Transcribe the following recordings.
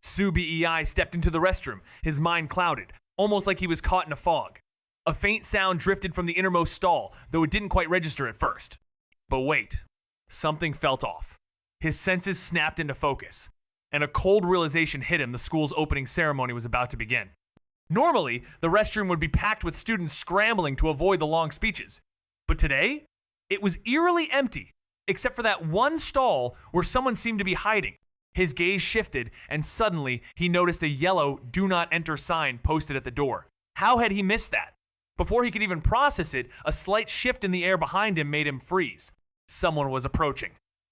Su Bei stepped into the restroom, his mind clouded, almost like he was caught in a fog. A faint sound drifted from the innermost stall, though it didn't quite register at first. But wait, something felt off. His senses snapped into focus, and a cold realization hit him the school's opening ceremony was about to begin. Normally, the restroom would be packed with students scrambling to avoid the long speeches. But today, it was eerily empty, except for that one stall where someone seemed to be hiding. His gaze shifted, and suddenly he noticed a yellow "Do Not Enter" sign posted at the door. How had he missed that? Before he could even process it, a slight shift in the air behind him made him freeze. Someone was approaching.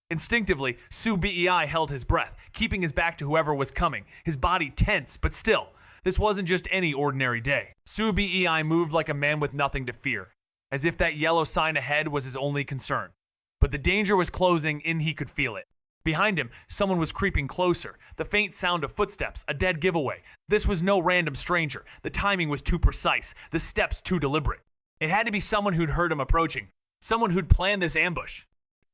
Instinctively, Su Bei held his breath, keeping his back to whoever was coming, his body tense, but still, this wasn't just any ordinary day. Su Bei moved like a man with nothing to fear, as if that yellow sign ahead was his only concern. But the danger was closing, and he could feel it. Behind him, someone was creeping closer, the faint sound of footsteps, a dead giveaway. This was no random stranger. The timing was too precise, the steps too deliberate. It had to be someone who'd heard him approaching, someone who'd planned this ambush.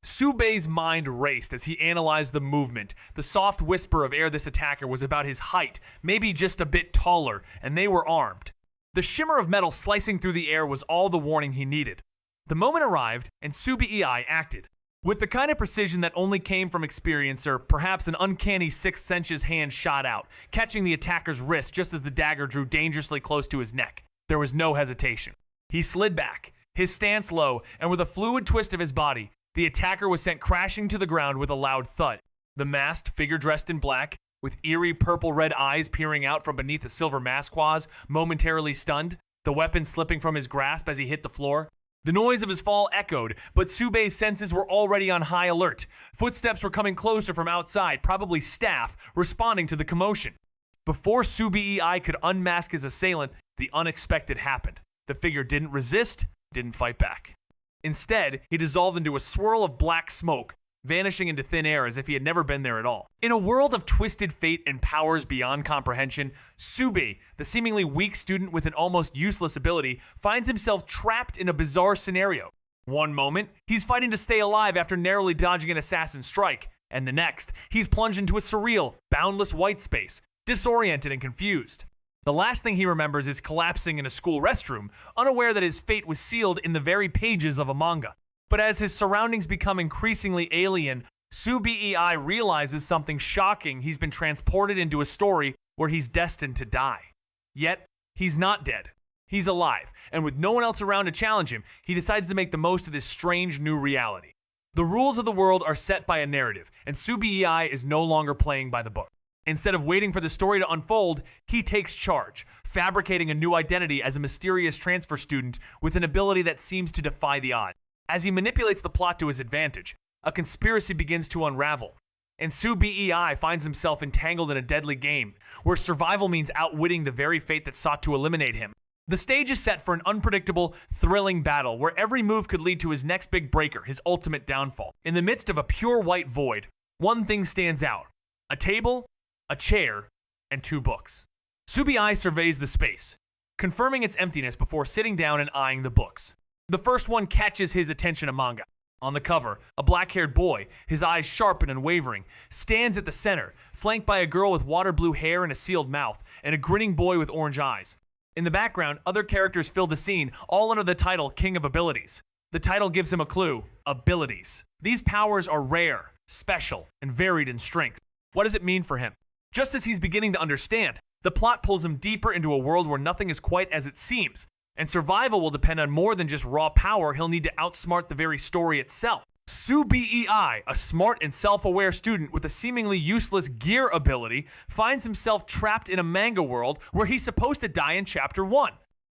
Su Bei's mind raced as he analyzed the movement. The soft whisper of air this attacker was about his height, maybe just a bit taller, and they were armed. The shimmer of metal slicing through the air was all the warning he needed. The moment arrived, and Su Bei acted. With the kind of precision that only came from experience, or perhaps an uncanny sixth sense's hand shot out, catching the attacker's wrist just as the dagger drew dangerously close to his neck. There was no hesitation. He slid back, his stance low, and with a fluid twist of his body, the attacker was sent crashing to the ground with a loud thud. The masked figure dressed in black, with eerie purple-red eyes peering out from beneath a silver mask was momentarily stunned, the weapon slipping from his grasp as he hit the floor. The noise of his fall echoed, but Su Bei's senses were already on high alert. Footsteps were coming closer from outside, probably staff, responding to the commotion. Before Su Bei could unmask his assailant, the unexpected happened. The figure didn't resist, didn't fight back. Instead, he dissolved into a swirl of black smoke, vanishing into thin air as if he had never been there at all. In a world of twisted fate and powers beyond comprehension, Su Bei, the seemingly weak student with an almost useless ability, finds himself trapped in a bizarre scenario. One moment, he's fighting to stay alive after narrowly dodging an assassin's strike, and the next, he's plunged into a surreal, boundless white space, disoriented and confused. The last thing he remembers is collapsing in a school restroom, unaware that his fate was sealed in the very pages of a manga. But as his surroundings become increasingly alien, Su Bei realizes something shocking. He's been transported into a story where he's destined to die. Yet, he's not dead. He's alive, and with no one else around to challenge him, he decides to make the most of this strange new reality. The rules of the world are set by a narrative, and Su Bei is no longer playing by the book. Instead of waiting for the story to unfold, he takes charge, fabricating a new identity as a mysterious transfer student with an ability that seems to defy the odds. As he manipulates the plot to his advantage, a conspiracy begins to unravel, and Su Bei finds himself entangled in a deadly game, where survival means outwitting the very fate that sought to eliminate him. The stage is set for an unpredictable, thrilling battle where every move could lead to his next big breaker, his ultimate downfall. In the midst of a pure white void, one thing stands out: a table, a chair, and 2 books. Su Bei surveys the space, confirming its emptiness before sitting down and eyeing the books. The first one catches his attention: a manga. On the cover, a black-haired boy, his eyes sharp and unwavering, stands at the center, flanked by a girl with water blue hair and a sealed mouth, and a grinning boy with orange eyes. In the background, other characters fill the scene, all under the title King of Abilities. The title gives him a clue: abilities. These powers are rare, special, and varied in strength. What does it mean for him? Just as he's beginning to understand, the plot pulls him deeper into a world where nothing is quite as it seems, and survival will depend on more than just raw power. He'll need to outsmart the very story itself. Su Bei, a smart and self-aware student with a seemingly useless gear ability, finds himself trapped in a manga world where he's supposed to die in Chapter 1.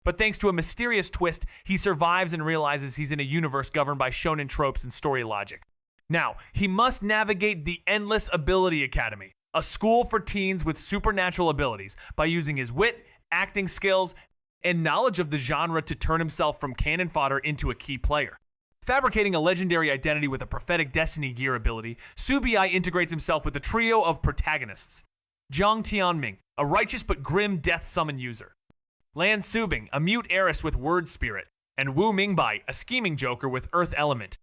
But thanks to a mysterious twist, he survives and realizes he's in a universe governed by shonen tropes and story logic. Now, he must navigate the Endless Ability Academy, a school for teens with supernatural abilities, by using his wit, acting skills, and knowledge of the genre to turn himself from cannon fodder into a key player. Fabricating a legendary identity with a prophetic destiny gear ability, Su Bei integrates himself with a trio of protagonists: Jiang Tianming, a righteous but grim death summon user; Lan Subing, a mute heiress with word spirit; and Wu Mingbai, a scheming joker with earth element.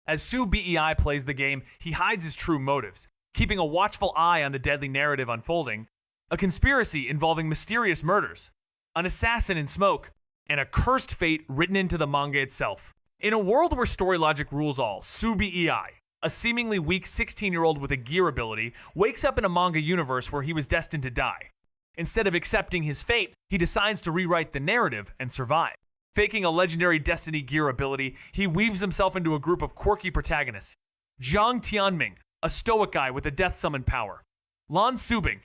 As Su Bei plays the game, he hides his true motives, keeping a watchful eye on the deadly narrative unfolding, a conspiracy involving mysterious murders, an assassin in smoke, and a cursed fate written into the manga itself. In a world where story logic rules all, Subi Ei, a seemingly weak 16-year-old with a gear ability, wakes up in a manga universe where he was destined to die. Instead of accepting his fate, he decides to rewrite the narrative and survive. Faking a legendary destiny gear ability, he weaves himself into a group of quirky protagonists. Jiang Tianming, a stoic guy with a death summon power. Lan Subing,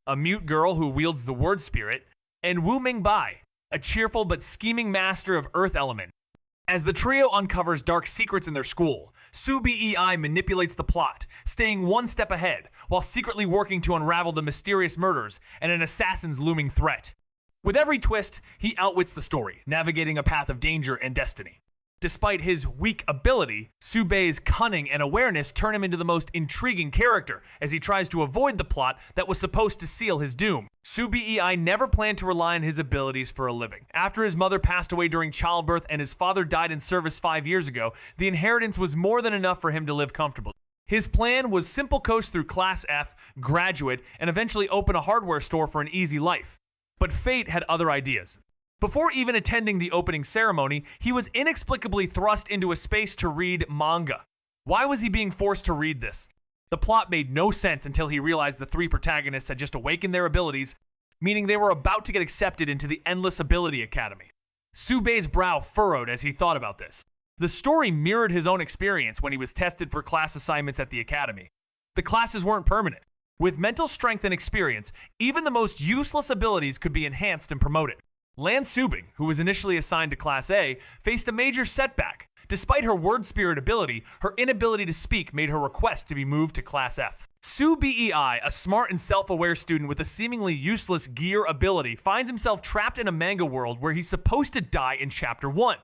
a mute girl who wields the word spirit. And Wu Mingbai, a cheerful but scheming master of earth element. As the trio uncovers dark secrets in their school, Subi Ei manipulates the plot, staying one step ahead, while secretly working to unravel the mysterious murders and an assassin's looming threat. With every twist, he outwits the story, navigating a path of danger and destiny. Despite his weak ability, Subei's cunning and awareness turn him into the most intriguing character as he tries to avoid the plot that was supposed to seal his doom. Subi Ei never planned to rely on his abilities for a living. After his mother passed away during childbirth and his father died in service 5 years ago, the inheritance was more than enough for him to live comfortably. His plan was simple coast through Class F, graduate, and eventually open a hardware store for an easy life. But fate had other ideas. Before even attending the opening ceremony, he was inexplicably thrust into a space to read manga. Why was he being forced to read this? The plot made no sense until he realized the three protagonists had just awakened their abilities, meaning they were about to get accepted into the Endless Ability Academy. Subei's brow furrowed as he thought about this. The story mirrored his own experience when he was tested for class assignments at the academy. The classes weren't permanent. With mental strength and experience, even the most useless abilities could be enhanced and promoted. Lan Subing, who was initially assigned to Class A, faced a major setback. Despite her word spirit ability, her inability to speak made her request to be moved to Class F. Subi Ei, a smart and self-aware student with a seemingly useless gear ability, finds himself trapped in a manga world where he's supposed to die in Chapter 1.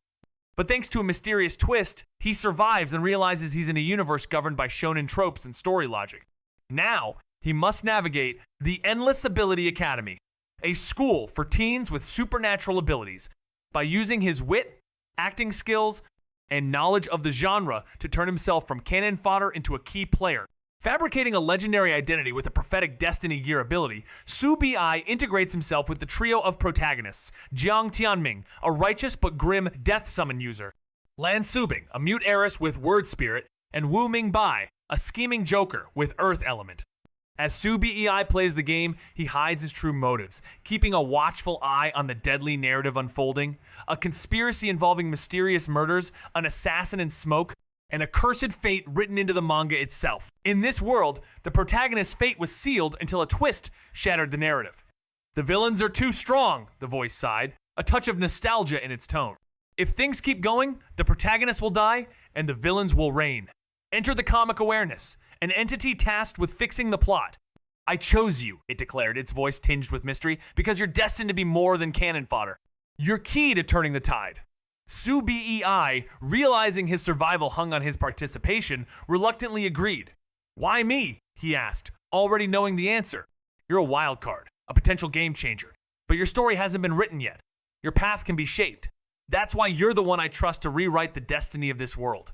But thanks to a mysterious twist, he survives and realizes he's in a universe governed by shonen tropes and story logic. Now, he must navigate the Endless Ability Academy, a school for teens with supernatural abilities, by using his wit, acting skills, and knowledge of the genre to turn himself from cannon fodder into a key player. Fabricating a legendary identity with a prophetic destiny gear ability, Subi Ei integrates himself with the trio of protagonists: Jiang Tianming, a righteous but grim death summon user, Lan Subing, a mute heiress with word spirit, and Wu Mingbai, a scheming joker with earth element. As Subi Ei plays the game, he hides his true motives, keeping a watchful eye on the deadly narrative unfolding, a conspiracy involving mysterious murders, an assassin in smoke, and a cursed fate written into the manga itself. In this world, the protagonist's fate was sealed until a twist shattered the narrative. The villains are too strong, the voice sighed, a touch of nostalgia in its tone. If things keep going, the protagonist will die, and the villains will reign. Enter the comic awareness, an entity tasked with fixing the plot. I chose you, it declared, its voice tinged with mystery, because you're destined to be more than cannon fodder. You're key to turning the tide. Subi Ei, realizing his survival hung on his participation, reluctantly agreed. Why me? He asked, already knowing the answer. You're a wild card, a potential game changer. But your story hasn't been written yet. Your path can be shaped. That's why you're the one I trust to rewrite the destiny of this world.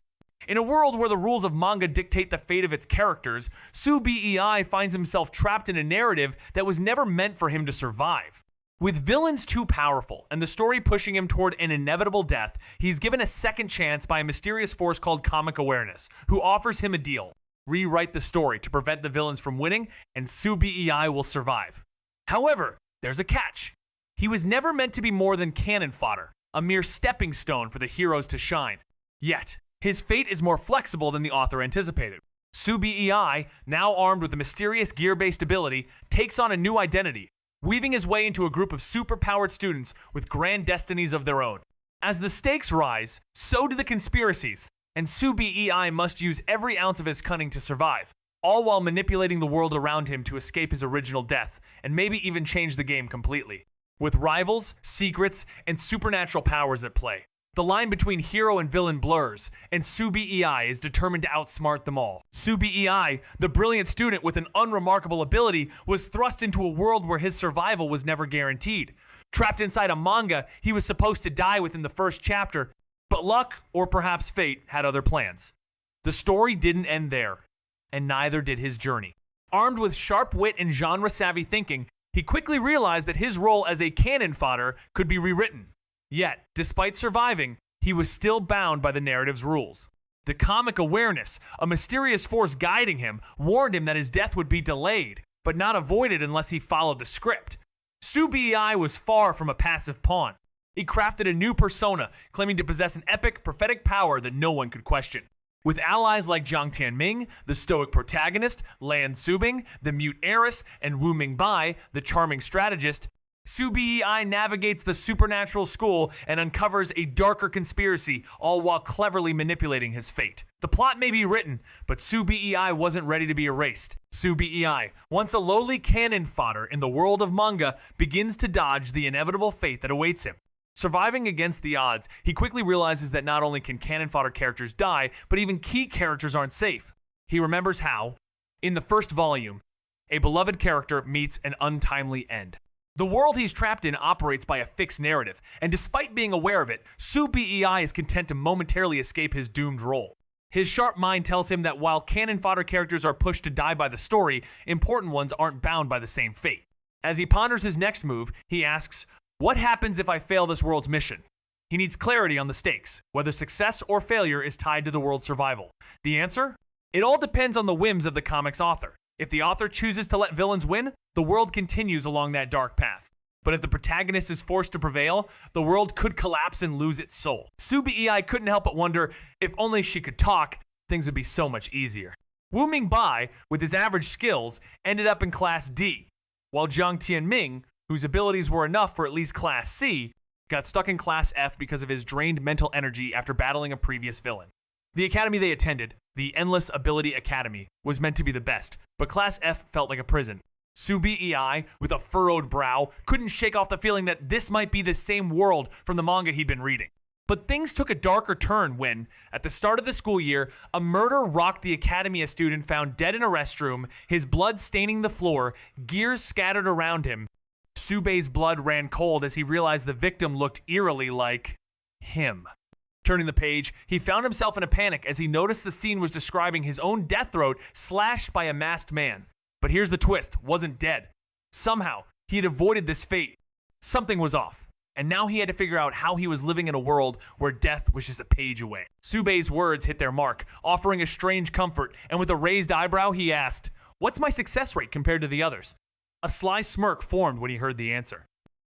In a world where the rules of manga dictate the fate of its characters, Subi Ei finds himself trapped in a narrative that was never meant for him to survive. With villains too powerful and the story pushing him toward an inevitable death, he's given a second chance by a mysterious force called Comic Awareness, who offers him a deal: rewrite the story to prevent the villains from winning, and Subi Ei will survive. However, there's a catch. He was never meant to be more than cannon fodder, a mere stepping stone for the heroes to shine. Yet, his fate is more flexible than the author anticipated. Subi Ei, now armed with a mysterious gear-based ability, takes on a new identity, weaving his way into a group of super-powered students with grand destinies of their own. As the stakes rise, so do the conspiracies, and Subi Ei must use every ounce of his cunning to survive, all while manipulating the world around him to escape his original death, and maybe even change the game completely. With rivals, secrets, and supernatural powers at play, the line between hero and villain blurs, and Subi Ei is determined to outsmart them all. Subi Ei, the brilliant student with an unremarkable ability, was thrust into a world where his survival was never guaranteed. Trapped inside a manga, he was supposed to die within the first chapter, but luck, or perhaps fate, had other plans. The story didn't end there, and neither did his journey. Armed with sharp wit and genre-savvy thinking, He quickly realized that his role as a cannon fodder could be rewritten. Yet, despite surviving, he was still bound by the narrative's rules. The comic awareness, a mysterious force guiding him, warned him that his death would be delayed, but not avoided unless he followed the script. Su-Bei was far from a passive pawn. He crafted a new persona, claiming to possess an epic, prophetic power that no one could question. With allies like Jiang Tianming, the stoic protagonist, Lan Subing, the mute heiress, and Wu Mingbai, the charming strategist, Su-Bei navigates the supernatural school and uncovers a darker conspiracy, all while cleverly manipulating his fate. The plot may be written, but Su-Bei wasn't ready to be erased. Su-Bei, once a lowly cannon fodder in the world of manga, begins to dodge the inevitable fate that awaits him. Surviving against the odds, he quickly realizes that not only can cannon fodder characters die, but even key characters aren't safe. He remembers how, in the first volume, a beloved character meets an untimely end. The world he's trapped in operates by a fixed narrative, and despite being aware of it, Su-Bei is content to momentarily escape his doomed role. His sharp mind tells him that while cannon fodder characters are pushed to die by the story, important ones aren't bound by the same fate. As he ponders his next move, he asks, what happens if I fail this world's mission? He needs clarity on the stakes, whether success or failure is tied to the world's survival. The answer? It all depends on the whims of the comic's author. If the author chooses to let villains win, the world continues along that dark path. But if the protagonist is forced to prevail, the world could collapse and lose its soul. Su-Bei couldn't help but wonder, if only she could talk, things would be so much easier. Wu Mingbai, with his average skills, ended up in Class D, while Jiang Tianming, whose abilities were enough for at least Class C, got stuck in Class F because of his drained mental energy after battling a previous villain. The academy they attended, the Endless Ability Academy, was meant to be the best, but Class F felt like a prison. Su-Bei, with a furrowed brow, couldn't shake off the feeling that this might be the same world from the manga he'd been reading. But things took a darker turn when, at the start of the school year, a murder rocked the academy a student found dead in a restroom, his blood staining the floor, gears scattered around him. Subei's blood ran cold as he realized the victim looked eerily like him. Turning the page, he found himself in a panic as he noticed the scene was describing his own death throat slashed by a masked man. But here's the twist, wasn't dead. Somehow, he had avoided this fate. Something was off, and now he had to figure out how he was living in a world where death was just a page away. Subei's words hit their mark, offering a strange comfort, and with a raised eyebrow, he asked, "What's my success rate compared to the others?" A sly smirk formed when he heard the answer.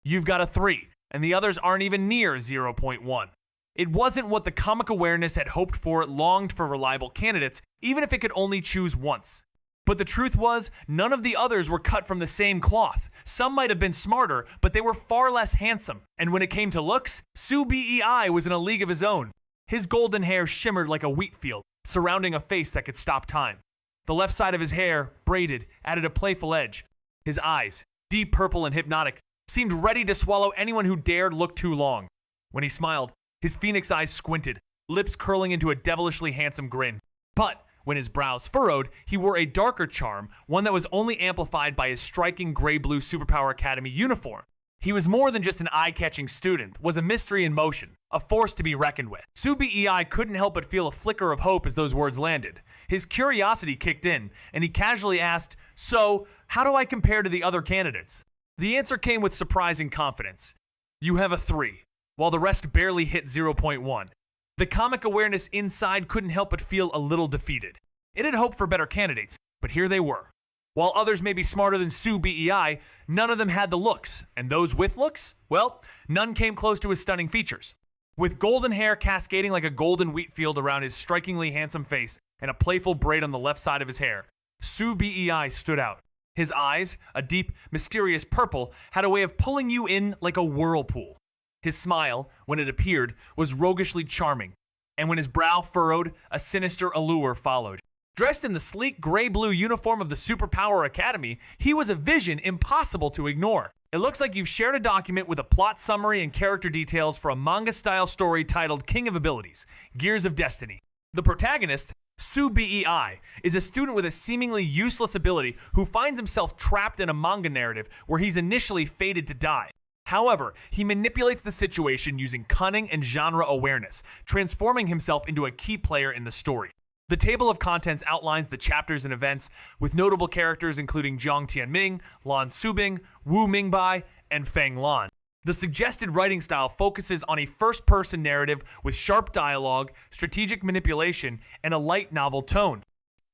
"You've got a 3, and the others aren't even near 0.1. It wasn't what the comic awareness had hoped for. It longed for reliable candidates, even if it could only choose once. But the truth was, none of the others were cut from the same cloth. Some might have been smarter, but they were far less handsome. And when it came to looks, Su-Bei was in a league of his own. His golden hair shimmered like a wheat field, surrounding a face that could stop time. The left side of his hair, braided, added a playful edge. His eyes, deep purple and hypnotic, seemed ready to swallow anyone who dared look too long. When he smiled, his phoenix eyes squinted, lips curling into a devilishly handsome grin. But when his brows furrowed, he wore a darker charm, one that was only amplified by his striking gray-blue Superpower Academy uniform. He was more than just an eye-catching student, was a mystery in motion, a force to be reckoned with. Su-Bei couldn't help but feel a flicker of hope as those words landed. His curiosity kicked in, and he casually asked, "So, how do I compare to the other candidates?" The answer came with surprising confidence. "You have a 3, while the rest barely hit 0.1. The comic awareness inside couldn't help but feel a little defeated. It had hoped for better candidates, but here they were. While others may be smarter than Su-Bei, none of them had the looks, and those with looks, well, none came close to his stunning features. With golden hair cascading like a golden wheat field around his strikingly handsome face and a playful braid on the left side of his hair, Su-Bei stood out. His eyes, a deep, mysterious purple, had a way of pulling you in like a whirlpool. His smile, when it appeared, was roguishly charming, and when his brow furrowed, a sinister allure followed. Dressed in the sleek gray-blue uniform of the Superpower Academy, he was a vision impossible to ignore. It looks like you've shared a document with a plot summary and character details for a manga-style story titled King of Abilities, Gears of Destiny. The protagonist, Su-Bei, is a student with a seemingly useless ability who finds himself trapped in a manga narrative where he's initially fated to die. However, he manipulates the situation using cunning and genre awareness, transforming himself into a key player in the story. The table of contents outlines the chapters and events, with notable characters including Jiang Tianming, Lan Subing, Wu Mingbai, and Feng Lan. The suggested writing style focuses on a first-person narrative with sharp dialogue, strategic manipulation, and a light novel tone.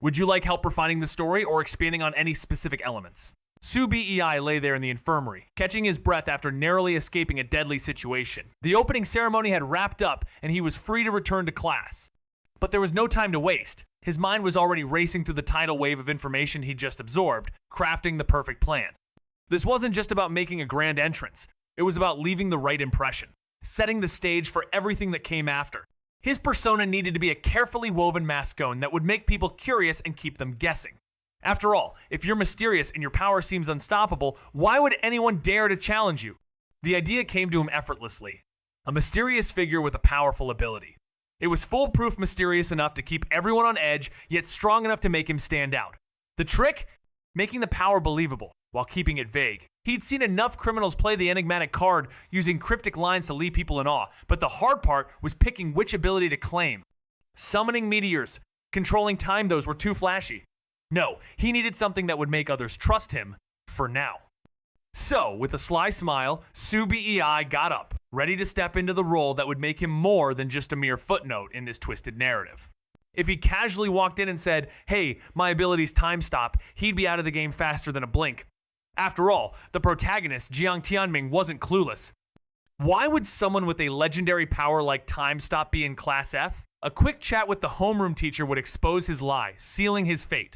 Would you like help refining the story or expanding on any specific elements? Su Bei lay there in the infirmary, catching his breath after narrowly escaping a deadly situation. The opening ceremony had wrapped up, and he was free to return to class. But there was no time to waste. His mind was already racing through the tidal wave of information he'd just absorbed, crafting the perfect plan. This wasn't just about making a grand entrance. It was about leaving the right impression, setting the stage for everything that came after. His persona needed to be a carefully woven mascone that would make people curious and keep them guessing. After all, if you're mysterious and your power seems unstoppable, why would anyone dare to challenge you? The idea came to him effortlessly. A mysterious figure with a powerful ability. It was foolproof mysterious enough to keep everyone on edge, yet strong enough to make him stand out. The trick? Making the power believable, while keeping it vague. He'd seen enough criminals play the enigmatic card, using cryptic lines to leave people in awe, but the hard part was picking which ability to claim. Summoning meteors, controlling time those were too flashy. No, he needed something that would make others trust him, for now. So, with a sly smile, Su Bei got up, ready to step into the role that would make him more than just a mere footnote in this twisted narrative. If he casually walked in and said, "Hey, my ability's time stop," he'd be out of the game faster than a blink. After all, the protagonist, Jiang Tianming, wasn't clueless. Why would someone with a legendary power like time stop be in Class F? A quick chat with the homeroom teacher would expose his lie, sealing his fate.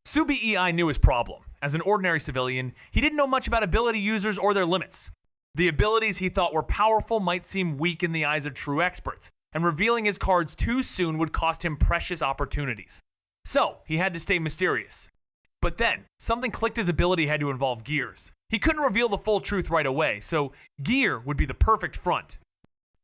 Su Bei knew his problem. As an ordinary civilian, he didn't know much about ability users or their limits. The abilities he thought were powerful might seem weak in the eyes of true experts, and revealing his cards too soon would cost him precious opportunities. So, he had to stay mysterious. But then, something clicked. His ability had to involve gears. He couldn't reveal the full truth right away, so gear would be the perfect front.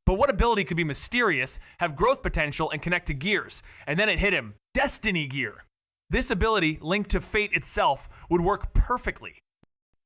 But what ability could be mysterious, have growth potential, and connect to gears? And then it hit him, Destiny Gear. This ability, linked to fate itself, would work perfectly.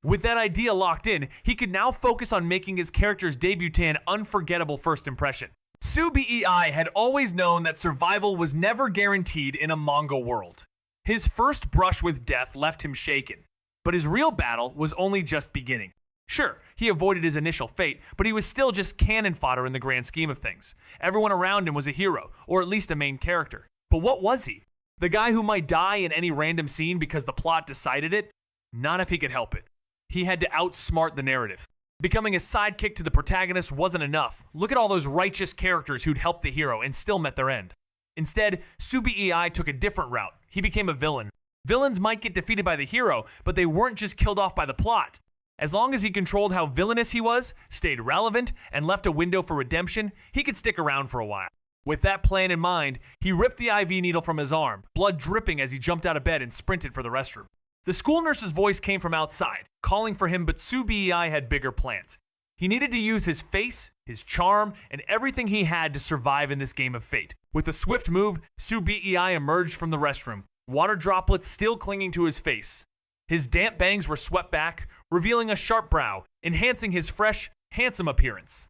With that idea locked in, he could now focus on making his character's debut an unforgettable first impression. Su Bei had always known that survival was never guaranteed in a manga world. His first brush with death left him shaken, but his real battle was only just beginning. Sure, he avoided his initial fate, but he was still just cannon fodder in the grand scheme of things. Everyone around him was a hero, or at least a main character. But what was he? The guy who might die in any random scene because the plot decided it? Not if he could help it. He had to outsmart the narrative. Becoming a sidekick to the protagonist wasn't enough. Look at all those righteous characters who'd helped the hero and still met their end. Instead, Su Bei took a different route. He became a villain. Villains might get defeated by the hero, but they weren't just killed off by the plot. As long as he controlled how villainous he was, stayed relevant, and left a window for redemption, he could stick around for a while. With that plan in mind, he ripped the IV needle from his arm, blood dripping as he jumped out of bed and sprinted for the restroom. The school nurse's voice came from outside, calling for him, but Su Bei had bigger plans. He needed to use his face, his charm, and everything he had to survive in this game of fate. With a swift move, Su Bei emerged from the restroom, water droplets still clinging to his face. His damp bangs were swept back, revealing a sharp brow, enhancing his fresh, handsome appearance.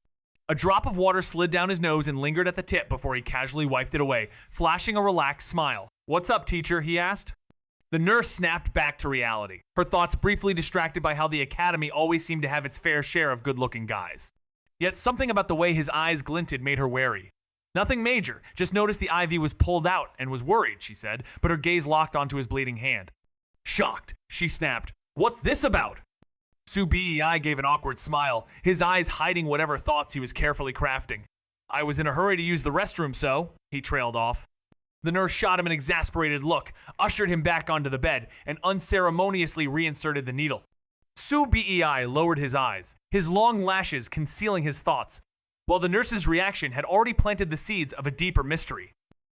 A drop of water slid down his nose and lingered at the tip before he casually wiped it away, flashing a relaxed smile. "What's up, teacher?" he asked. The nurse snapped back to reality, her thoughts briefly distracted by how the academy always seemed to have its fair share of good-looking guys. Yet something about the way his eyes glinted made her wary. "Nothing major, just noticed the IV was pulled out and was worried," she said, but her gaze locked onto his bleeding hand. Shocked, she snapped, "What's this about?" Su Bei gave an awkward smile, his eyes hiding whatever thoughts he was carefully crafting. "I was in a hurry to use the restroom, so," he trailed off. The nurse shot him an exasperated look, ushered him back onto the bed, and unceremoniously reinserted the needle. Su Bei lowered his eyes, his long lashes concealing his thoughts, while the nurse's reaction had already planted the seeds of a deeper mystery.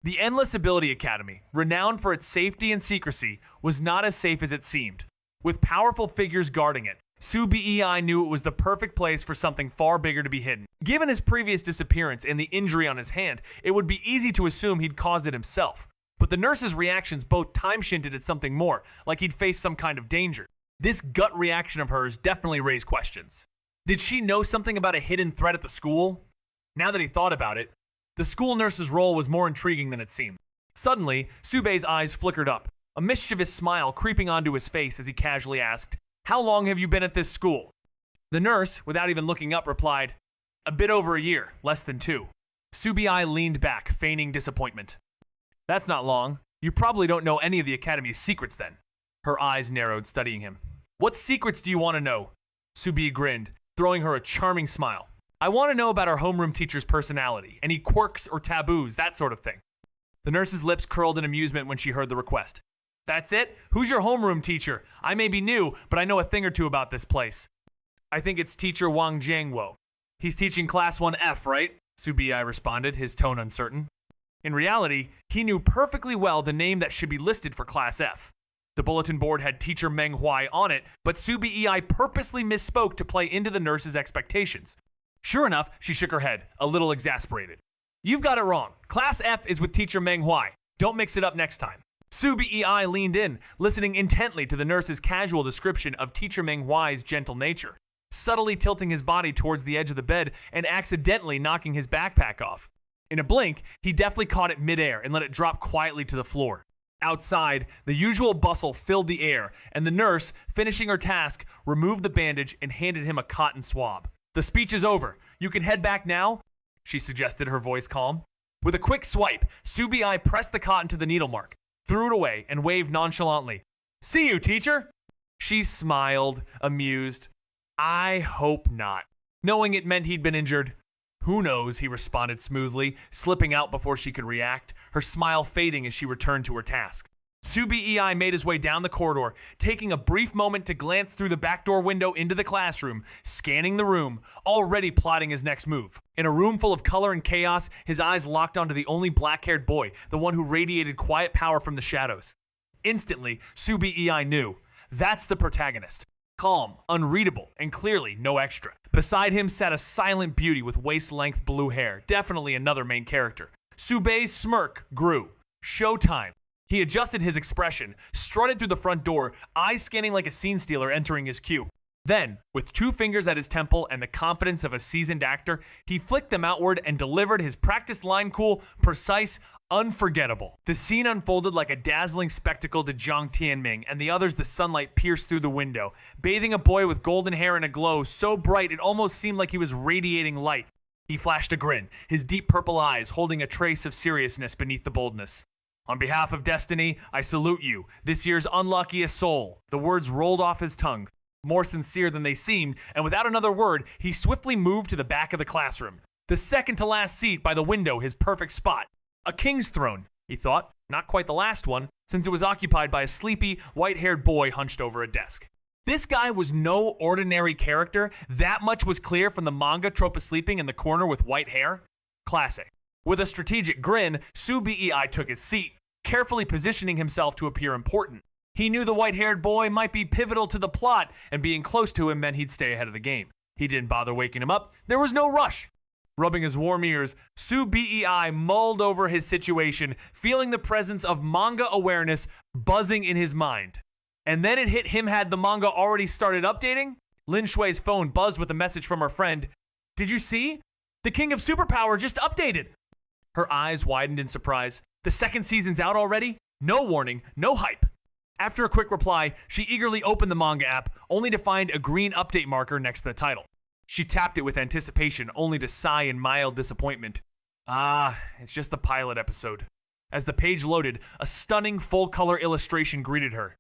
The Endless Ability Academy, renowned for its safety and secrecy, was not as safe as it seemed. With powerful figures guarding it, Su Bei knew it was the perfect place for something far bigger to be hidden. Given his previous disappearance and the injury on his hand, it would be easy to assume he'd caused it himself. But the nurse's reactions both time-shinted at something more, like he'd faced some kind of danger. This gut reaction of hers definitely raised questions. Did she know something about a hidden threat at the school? Now that he thought about it, the school nurse's role was more intriguing than it seemed. Suddenly, Subei's eyes flickered up, a mischievous smile creeping onto his face as he casually asked, "How long have you been at this school?" The nurse, without even looking up, replied, "A bit over a year, less than 2. Subei leaned back, feigning disappointment. "That's not long. You probably don't know any of the Academy's secrets then." Her eyes narrowed, studying him. "What secrets do you want to know?" Subei grinned, throwing her a charming smile. "I want to know about our homeroom teacher's personality, any quirks or taboos, that sort of thing." The nurse's lips curled in amusement when she heard the request. "That's it? Who's your homeroom teacher? I may be new, but I know a thing or two about this place." "I think it's teacher Wang Jiangwo. He's teaching class 1F, right?" Subei responded, his tone uncertain. In reality, he knew perfectly well the name that should be listed for class F. The bulletin board had teacher Meng Huai on it, but Subei purposely misspoke to play into the nurse's expectations. Sure enough, she shook her head, a little exasperated. "You've got it wrong. Class F is with teacher Meng Huai. Don't mix it up next time." Subei leaned in, listening intently to the nurse's casual description of teacher Meng Huai's gentle nature, subtly tilting his body towards the edge of the bed and accidentally knocking his backpack off. In a blink, he deftly caught it midair and let it drop quietly to the floor. Outside, the usual bustle filled the air, and the nurse, finishing her task, removed the bandage and handed him a cotton swab. "The speech is over. You can head back now," she suggested, her voice calm. With a quick swipe, Subei pressed the cotton to the needle mark, threw it away, and waved nonchalantly. "See you, teacher." She smiled, amused. "I hope not," knowing it meant he'd been injured. "Who knows," he responded smoothly, slipping out before she could react, her smile fading as she returned to her task. Subei made his way down the corridor, taking a brief moment to glance through the back door window into the classroom, scanning the room, already plotting his next move. In a room full of color and chaos, his eyes locked onto the only black-haired boy, the one who radiated quiet power from the shadows. Instantly, Subei knew. That's the protagonist. Calm, unreadable, and clearly no extra. Beside him sat a silent beauty with waist-length blue hair, definitely another main character. Subei's smirk grew. Showtime. He adjusted his expression, strutted through the front door, eyes scanning like a scene stealer entering his cue. Then, with 2 fingers at his temple and the confidence of a seasoned actor, he flicked them outward and delivered his practiced line cool, precise, unforgettable. The scene unfolded like a dazzling spectacle to Jiang Tianming and the others. The sunlight pierced through the window, bathing a boy with golden hair in a glow so bright it almost seemed like he was radiating light. He flashed a grin, his deep purple eyes holding a trace of seriousness beneath the boldness. "On behalf of Destiny, I salute you, this year's unluckiest soul." The words rolled off his tongue, more sincere than they seemed, and without another word, he swiftly moved to the back of the classroom. The second to last seat by the window, his perfect spot. A king's throne, he thought, not quite the last one, since it was occupied by a sleepy, white-haired boy hunched over a desk. This guy was no ordinary character. That much was clear from the manga trope of sleeping in the corner with white hair. Classic. With a strategic grin, Subei took his seat, carefully positioning himself to appear important. He knew the white-haired boy might be pivotal to the plot, and being close to him meant he'd stay ahead of the game. He didn't bother waking him up. There was no rush. Rubbing his warm ears, Subei mulled over his situation, feeling the presence of manga awareness buzzing in his mind. And then it hit him. Had the manga already started updating? Lin Shui's phone buzzed with a message from her friend. "Did you see? The King of Superpower just updated." Her eyes widened in surprise. The second season's out already? No warning, no hype. After a quick reply, she eagerly opened the manga app, only to find a green update marker next to the title. She tapped it with anticipation, only to sigh in mild disappointment. It's just the pilot episode. As the page loaded, a stunning full-color illustration greeted her.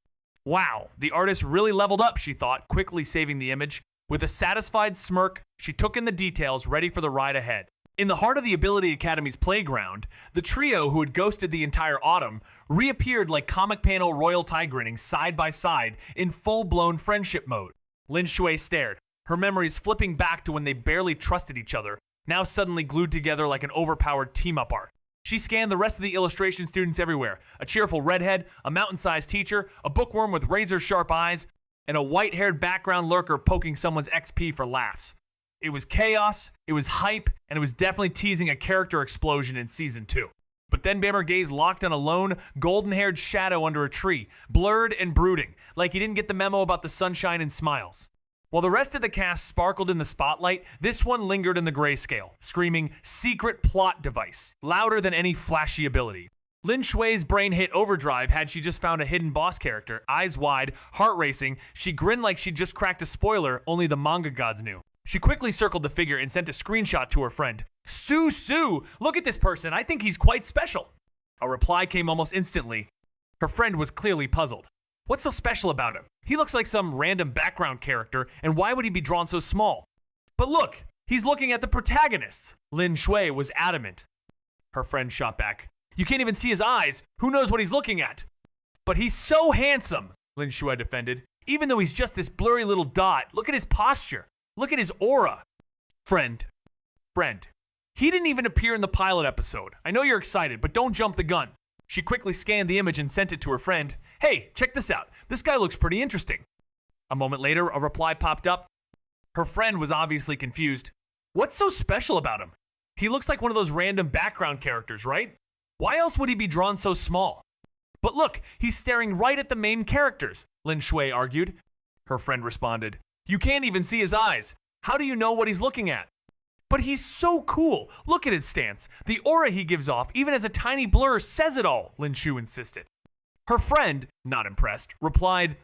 Wow, the artist really leveled up, she thought, quickly saving the image. With a satisfied smirk, she took in the details, ready for the ride ahead. In the heart of the Ability Academy's playground, the trio who had ghosted the entire autumn reappeared like comic panel royalty grinning side by side in full-blown friendship mode. Lin Shui stared, her memories flipping back to when they barely trusted each other, now suddenly glued together like an overpowered team-up art. She scanned the rest of the illustration students everywhere, a cheerful redhead, a mountain-sized teacher, a bookworm with razor-sharp eyes, and a white-haired background lurker poking someone's XP for laughs. It was chaos, it was hype, and it was definitely teasing a character explosion in Season 2. But then Bammer gaze locked on a lone, golden-haired shadow under a tree, blurred and brooding, like he didn't get the memo about the sunshine and smiles. While the rest of the cast sparkled in the spotlight, this one lingered in the grayscale, screaming, "Secret plot device," louder than any flashy ability. Lin Shui's brain hit overdrive had she just found a hidden boss character. Eyes wide, heart racing, she grinned like she'd just cracked a spoiler only the manga gods knew. She quickly circled the figure and sent a screenshot to her friend. Sue, look at this person, I think he's quite special. A reply came almost instantly. Her friend was clearly puzzled. What's so special about him? He looks like some random background character, and why would he be drawn so small? But look, he's looking at the protagonist. Lin Shui was adamant. Her friend shot back. You can't even see his eyes. Who knows what he's looking at? But he's so handsome, Lin Shui defended. Even though he's just this blurry little dot, look at his posture. Look at his aura. Friend. He didn't even appear in the pilot episode. I know you're excited, but don't jump the gun. She quickly scanned the image and sent it to her friend. Hey, check this out. This guy looks pretty interesting. A moment later, a reply popped up. Her friend was obviously confused. What's so special about him? He looks like one of those random background characters, right? Why else would he be drawn so small? But look, he's staring right at the main characters, Lin Shui argued. Her friend responded. You can't even see his eyes. How do you know what he's looking at? But he's so cool. Look at his stance. The aura he gives off, even as a tiny blur, says it all, Lin Shu insisted. Her friend, not impressed, replied,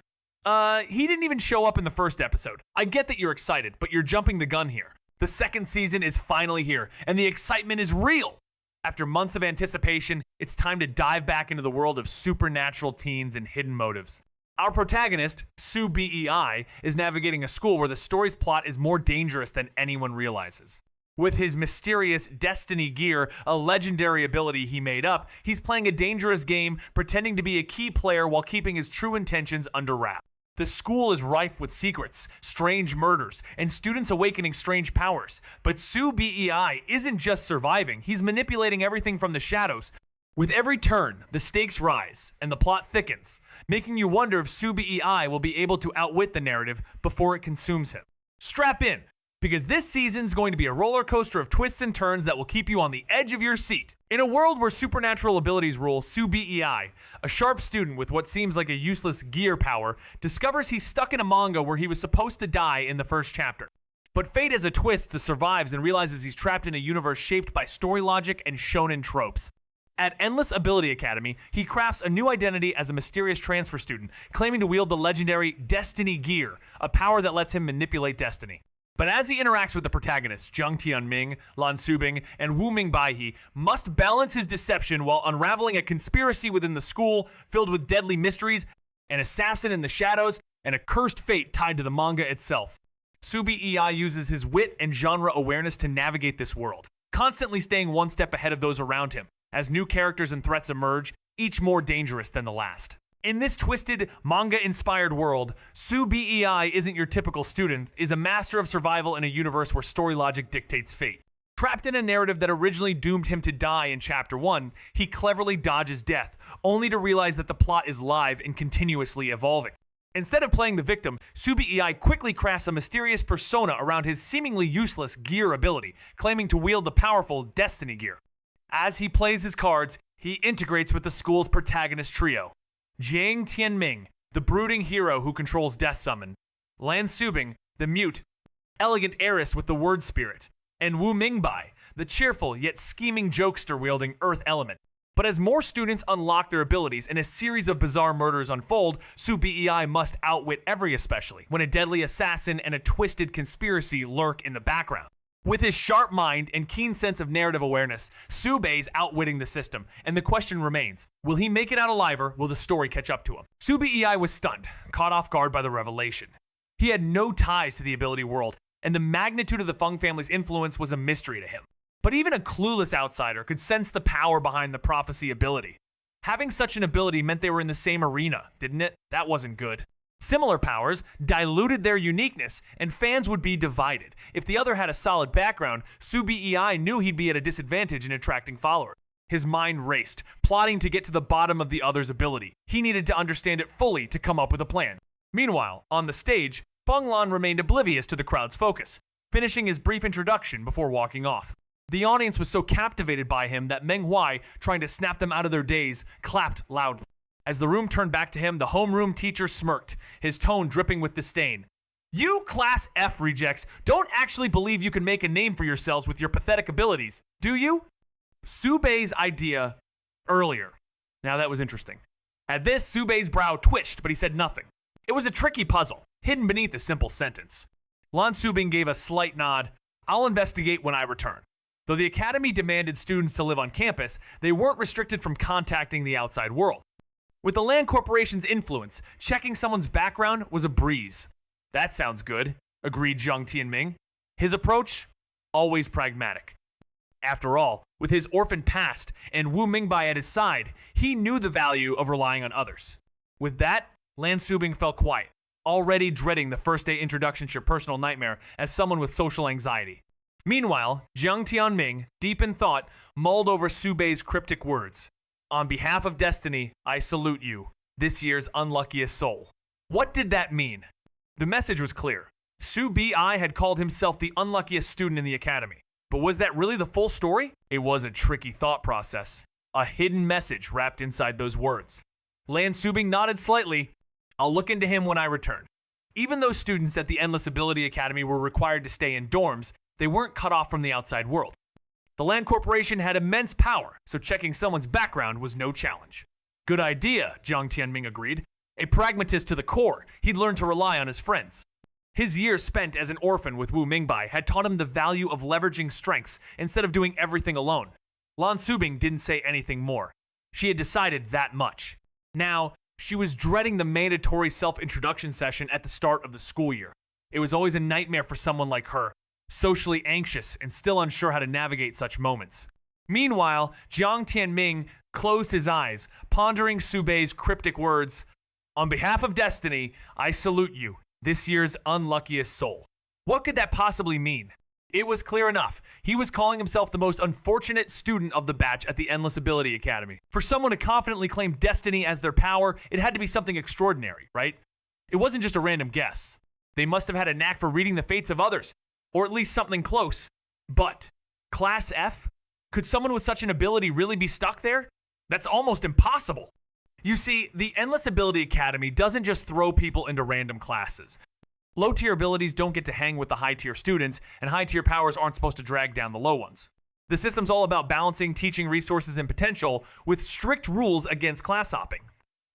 he didn't even show up in the first episode. I get that you're excited, but you're jumping the gun here. The second season is finally here, and the excitement is real. After months of anticipation, it's time to dive back into the world of supernatural teens and hidden motives. Our protagonist, Su Bei, is navigating a school where the story's plot is more dangerous than anyone realizes. With his mysterious destiny gear, a legendary ability he made up, he's playing a dangerous game, pretending to be a key player while keeping his true intentions under wraps. The school is rife with secrets, strange murders, and students awakening strange powers. But Su Bei isn't just surviving, he's manipulating everything from the shadows. With every turn, the stakes rise, and the plot thickens, making you wonder if Su Bei will be able to outwit the narrative before it consumes him. Strap in, because this season's going to be a roller coaster of twists and turns that will keep you on the edge of your seat. In a world where supernatural abilities rule, Su Bei, a sharp student with what seems like a useless gear power, discovers he's stuck in a manga where he was supposed to die in the first chapter. But fate has a twist that survives and realizes he's trapped in a universe shaped by story logic and shonen tropes. At Endless Ability Academy, he crafts a new identity as a mysterious transfer student, claiming to wield the legendary Destiny Gear, a power that lets him manipulate destiny. But as he interacts with the protagonists, Jiang Tianming, Lan Subing, and Wu Mingbai, he must balance his deception while unraveling a conspiracy within the school filled with deadly mysteries, an assassin in the shadows, and a cursed fate tied to the manga itself. Su Bei uses his wit and genre awareness to navigate this world, constantly staying one step ahead of those around him, as new characters and threats emerge, each more dangerous than the last. In this twisted, manga-inspired world, Su Bei isn't your typical student, is a master of survival in a universe where story logic dictates fate. Trapped in a narrative that originally doomed him to die in Chapter 1, he cleverly dodges death, only to realize that the plot is live and continuously evolving. Instead of playing the victim, Su Bei quickly crafts a mysterious persona around his seemingly useless gear ability, claiming to wield the powerful Destiny Gear. As he plays his cards, he integrates with the school's protagonist trio. Jiang Tianming, the brooding hero who controls Death Summon. Lan Subing, the mute, elegant heiress with the word spirit. And Wu Mingbai, the cheerful yet scheming jokester wielding Earth Element. But as more students unlock their abilities and a series of bizarre murders unfold, Su Bei must outwit every especially when a deadly assassin and a twisted conspiracy lurk in the background. With his sharp mind and keen sense of narrative awareness, Su Bei's outwitting the system, and the question remains, will he make it out alive or will the story catch up to him? Su Bei was stunned, caught off guard by the revelation. He had no ties to the ability world, and the magnitude of the Feng family's influence was a mystery to him. But even a clueless outsider could sense the power behind the prophecy ability. Having such an ability meant they were in the same arena, didn't it? That wasn't good. Similar powers diluted their uniqueness, and fans would be divided. If the other had a solid background, Su Bei knew he'd be at a disadvantage in attracting followers. His mind raced, plotting to get to the bottom of the other's ability. He needed to understand it fully to come up with a plan. Meanwhile, on the stage, Feng Lan remained oblivious to the crowd's focus, finishing his brief introduction before walking off. The audience was so captivated by him that Meng Huai, trying to snap them out of their daze, clapped loudly. As the room turned back to him, the homeroom teacher smirked, his tone dripping with disdain. You Class F rejects don't actually believe you can make a name for yourselves with your pathetic abilities, do you? Su Bei's idea earlier Now that was interesting. At this, Subei's brow twitched, but he said nothing. It was a tricky puzzle, hidden beneath a simple sentence. Lan Subing gave a slight nod. I'll investigate when I return. Though the academy demanded students to live on campus, they weren't restricted from contacting the outside world. With the land corporation's influence, checking someone's background was a breeze. That sounds good, agreed Jiang Tianming. His approach? Always pragmatic. After all, with his orphan past and Wu Mingbai at his side, he knew the value of relying on others. With that, Lan Subing fell quiet, already dreading the first day introduction to your personal nightmare as someone with social anxiety. Meanwhile, Jiang Tianming, deep in thought, mulled over Subei's cryptic words. On behalf of destiny, I salute you, this year's unluckiest soul. What did that mean? The message was clear. Su Bi had called himself the unluckiest student in the academy. But was that really the full story? It was a tricky thought process. A hidden message wrapped inside those words. Lan Subing nodded slightly. I'll look into him when I return. Even though students at the Endless Ability Academy were required to stay in dorms, they weren't cut off from the outside world. The Land Corporation had immense power, so checking someone's background was no challenge. Good idea, Jiang Tianming agreed. A pragmatist to the core, he'd learned to rely on his friends. His years spent as an orphan with Wu Mingbai had taught him the value of leveraging strengths instead of doing everything alone. Lan Subing didn't say anything more. She had decided that much. Now, she was dreading the mandatory self-introduction session at the start of the school year. It was always a nightmare for someone like her, socially anxious and still unsure how to navigate such moments. Meanwhile, Jiang Tianming closed his eyes, pondering Subei's cryptic words. On behalf of destiny, I salute you, this year's unluckiest soul. What could that possibly mean? It was clear enough. He was calling himself the most unfortunate student of the batch at the Endless Ability Academy. For someone to confidently claim destiny as their power, it had to be something extraordinary, right? It wasn't just a random guess. They must have had a knack for reading the fates of others, or at least something close. But, Class F? Could someone with such an ability really be stuck there? That's almost impossible. You see, the Endless Ability Academy doesn't just throw people into random classes. Low-tier abilities don't get to hang with the high-tier students, and high-tier powers aren't supposed to drag down the low ones. The system's all about balancing teaching resources and potential with strict rules against class hopping.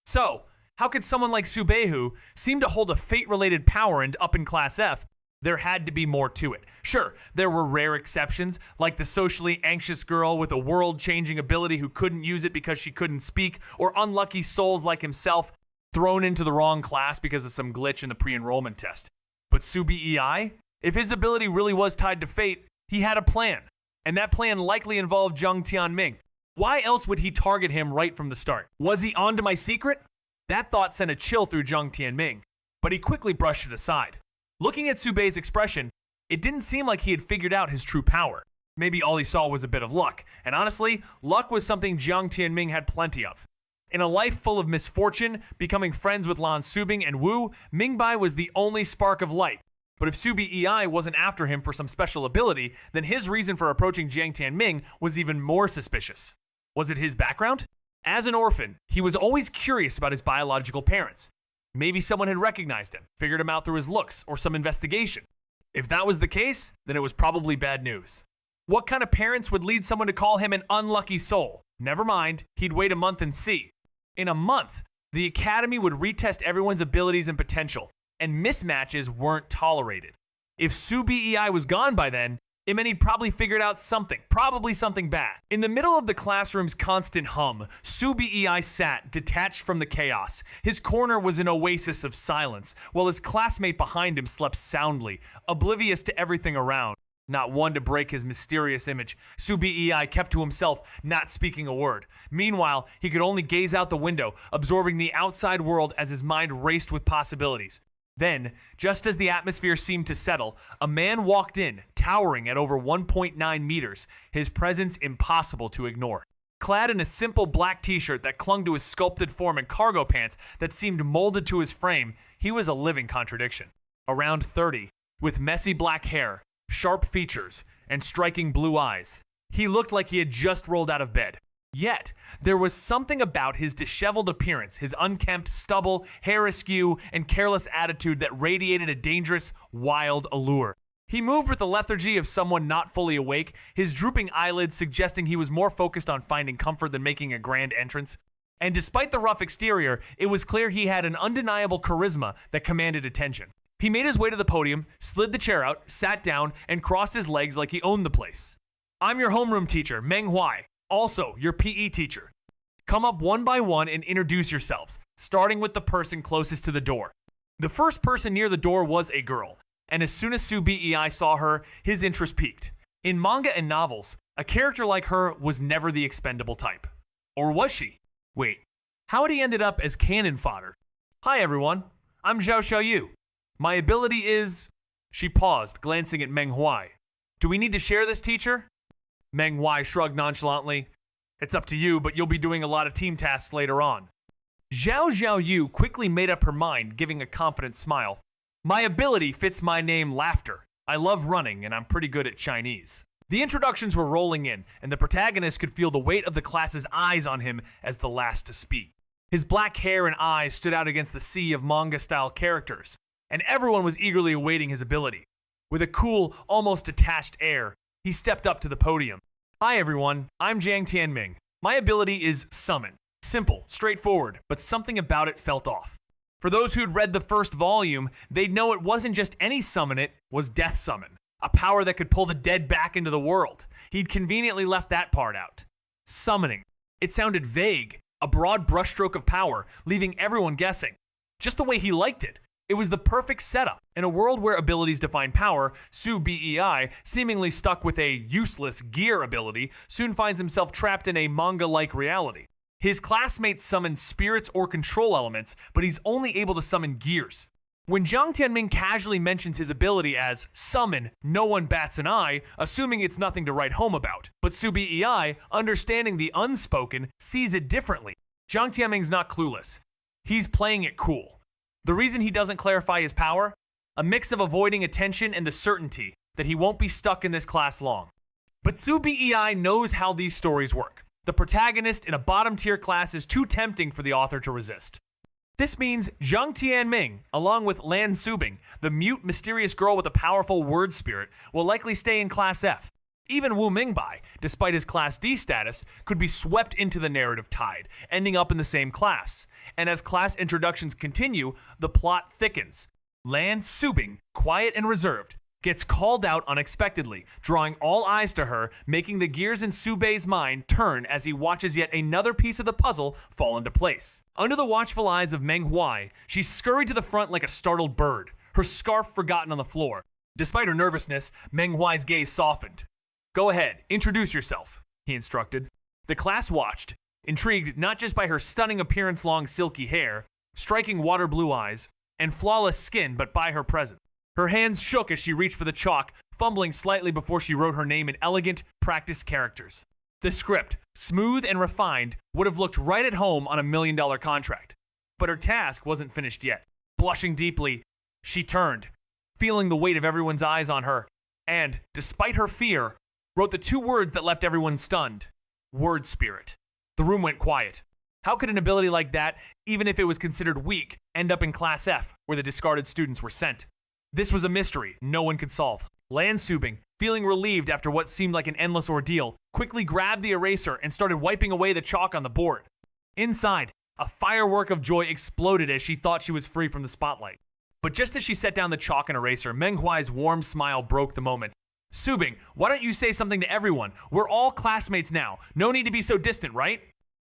So, how could someone like Subeihu seem to hold a fate-related power and up in Class F? There had to be more to it. Sure, there were rare exceptions, like the socially anxious girl with a world-changing ability who couldn't use it because she couldn't speak, or unlucky souls like himself thrown into the wrong class because of some glitch in the pre-enrollment test. But Subei? If his ability really was tied to fate, he had a plan. And that plan likely involved Jiang Tianming. Why else would he target him right from the start? Was he onto my secret? That thought sent a chill through Jiang Tianming, but he quickly brushed it aside. Looking at Subei's expression, it didn't seem like he had figured out his true power. Maybe all he saw was a bit of luck, and honestly, luck was something Jiang Tianming had plenty of. In a life full of misfortune, becoming friends with Lan Subing and Wu, Mingbai was the only spark of light. But if Subei wasn't after him for some special ability, then his reason for approaching Jiang Tianming was even more suspicious. Was it his background? As an orphan, he was always curious about his biological parents. Maybe someone had recognized him, figured him out through his looks, or some investigation. If that was the case, then it was probably bad news. What kind of parents would lead someone to call him an unlucky soul? Never mind, he'd wait a month and see. In a month, the academy would retest everyone's abilities and potential, and mismatches weren't tolerated. If Subei was gone by then, it meant he'd probably figured out something, probably something bad. In the middle of the classroom's constant hum, Subei sat, detached from the chaos. His corner was an oasis of silence, while his classmate behind him slept soundly, oblivious to everything around. Not one to break his mysterious image, Subei kept to himself, not speaking a word. Meanwhile, he could only gaze out the window, absorbing the outside world as his mind raced with possibilities. Then, just as the atmosphere seemed to settle, a man walked in, towering at over 1.9 meters, his presence impossible to ignore. Clad in a simple black t-shirt that clung to his sculpted form and cargo pants that seemed molded to his frame, he was a living contradiction. Around 30, with messy black hair, sharp features, and striking blue eyes. He looked like he had just rolled out of bed. Yet, there was something about his disheveled appearance, his unkempt stubble, hair askew, and careless attitude that radiated a dangerous, wild allure. He moved with the lethargy of someone not fully awake, his drooping eyelids suggesting he was more focused on finding comfort than making a grand entrance. And despite the rough exterior, it was clear he had an undeniable charisma that commanded attention. He made his way to the podium, slid the chair out, sat down, and crossed his legs like he owned the place. "I'm your homeroom teacher, Meng Huai, also your PE teacher. Come up one by one and introduce yourselves, starting with the person closest to the door." The first person near the door was a girl, and as soon as Su Bei saw her, his interest piqued. In manga and novels, a character like her was never the expendable type. Or was she? Wait, how had he ended up as cannon fodder? "Hi everyone, I'm Zhao Xiaoyu. My ability is..." She paused, glancing at Meng Huai. "Do we need to share this, teacher?" Meng Huai shrugged nonchalantly. "It's up to you, but you'll be doing a lot of team tasks later on." Zhao Xiaoyu quickly made up her mind, giving a confident smile. "My ability fits my name, Laughter. I love running, and I'm pretty good at Chinese." The introductions were rolling in, and the protagonist could feel the weight of the class's eyes on him as the last to speak. His black hair and eyes stood out against the sea of manga-style characters, and everyone was eagerly awaiting his ability. With a cool, almost detached air, he stepped up to the podium. "Hi everyone, I'm Jiang Tianming. My ability is Summon. Simple, straightforward, but something about it felt off. For those who'd read the first volume, they'd know it wasn't just any summon, it was Death Summon. A power that could pull the dead back into the world. He'd conveniently left that part out. Summoning. It sounded vague, a broad brushstroke of power, leaving everyone guessing. Just the way he liked it. It was the perfect setup. In a world where abilities define power, Su Bei, seemingly stuck with a useless gear ability, soon finds himself trapped in a manga-like reality. His classmates summon spirits or control elements, but he's only able to summon gears. When Jiang Tianming casually mentions his ability as Summon, no one bats an eye, assuming it's nothing to write home about. But Su Bei, understanding the unspoken, sees it differently. Jiang Tianming's not clueless. He's playing it cool. The reason he doesn't clarify his power? A mix of avoiding attention and the certainty that he won't be stuck in this class long. But Su Bei knows how these stories work. The protagonist in a bottom-tier class is too tempting for the author to resist. This means Jiang Tianming, along with Lan Subing, the mute, mysterious girl with a powerful word spirit, will likely stay in Class F. Even Wu Mingbai, despite his Class D status, could be swept into the narrative tide, ending up in the same class. And as class introductions continue, the plot thickens. Lan Subing, quiet and reserved, gets called out unexpectedly, drawing all eyes to her, making the gears in Su Bei's mind turn as he watches yet another piece of the puzzle fall into place. Under the watchful eyes of Meng Huai, she scurried to the front like a startled bird, her scarf forgotten on the floor. Despite her nervousness, Meng Huai's gaze softened. "Go ahead, introduce yourself," he instructed. The class watched, intrigued not just by her stunning appearance-long silky hair, striking water blue eyes, and flawless skin, but by her presence. Her hands shook as she reached for the chalk, fumbling slightly before she wrote her name in elegant, practiced characters. The script, smooth and refined, would have looked right at home on a $1 million contract. But her task wasn't finished yet. Blushing deeply, she turned, feeling the weight of everyone's eyes on her, and, despite her fear, wrote the two words that left everyone stunned. Word spirit. The room went quiet. How could an ability like that, even if it was considered weak, end up in Class F, where the discarded students were sent? This was a mystery no one could solve. Lan Subing, feeling relieved after what seemed like an endless ordeal, quickly grabbed the eraser and started wiping away the chalk on the board. Inside, a firework of joy exploded as she thought she was free from the spotlight. But just as she set down the chalk and eraser, Meng Huai's warm smile broke the moment. "Subing, why don't you say something to everyone? We're all classmates now. No need to be so distant, right?"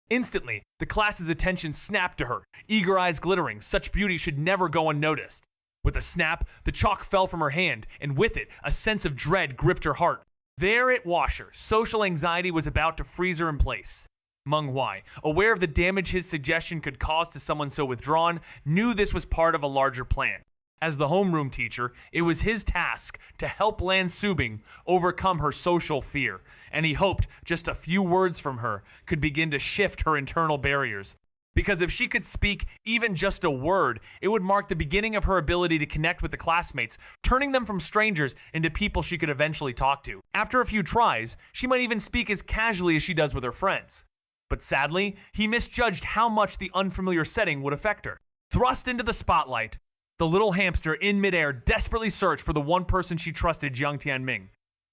Instantly, the class's attention snapped to her, eager eyes glittering. Such beauty should never go unnoticed. With a snap, the chalk fell from her hand, and with it, a sense of dread gripped her heart. There at Washer, social anxiety was about to freeze her in place. Meng Huai, aware of the damage his suggestion could cause to someone so withdrawn, knew this was part of a larger plan. As the homeroom teacher, it was his task to help Lan Subing overcome her social fear, and he hoped just a few words from her could begin to shift her internal barriers. Because if she could speak even just a word, it would mark the beginning of her ability to connect with the classmates, turning them from strangers into people she could eventually talk to. After a few tries, she might even speak as casually as she does with her friends. But sadly, he misjudged how much the unfamiliar setting would affect her. Thrust into the spotlight, the little hamster in midair desperately searched for the one person she trusted, Jiang Tianming.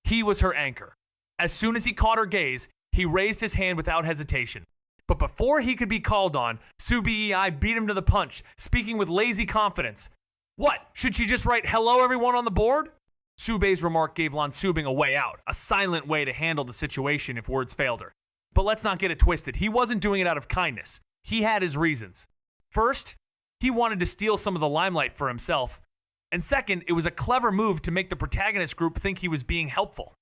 He was her anchor. As soon as he caught her gaze, he raised his hand without hesitation. But before he could be called on, Su Bei beat him to the punch, speaking with lazy confidence. What, should she just write hello everyone on the board? Su Bei's remark gave Lan Subing a way out, a silent way to handle the situation if words failed her. But let's not get it twisted, he wasn't doing it out of kindness. He had his reasons. First, he wanted to steal some of the limelight for himself. And second, it was a clever move to make the protagonist group think he was being helpful.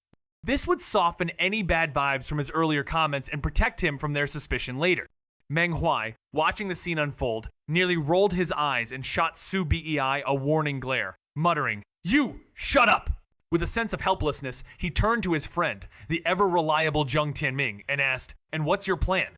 This would soften any bad vibes from his earlier comments and protect him from their suspicion later. Meng Huai, watching the scene unfold, nearly rolled his eyes and shot Su Bei a warning glare, muttering, "You, shut up!" With a sense of helplessness, he turned to his friend, the ever-reliable Jiang Tianming, and asked, "And what's your plan?"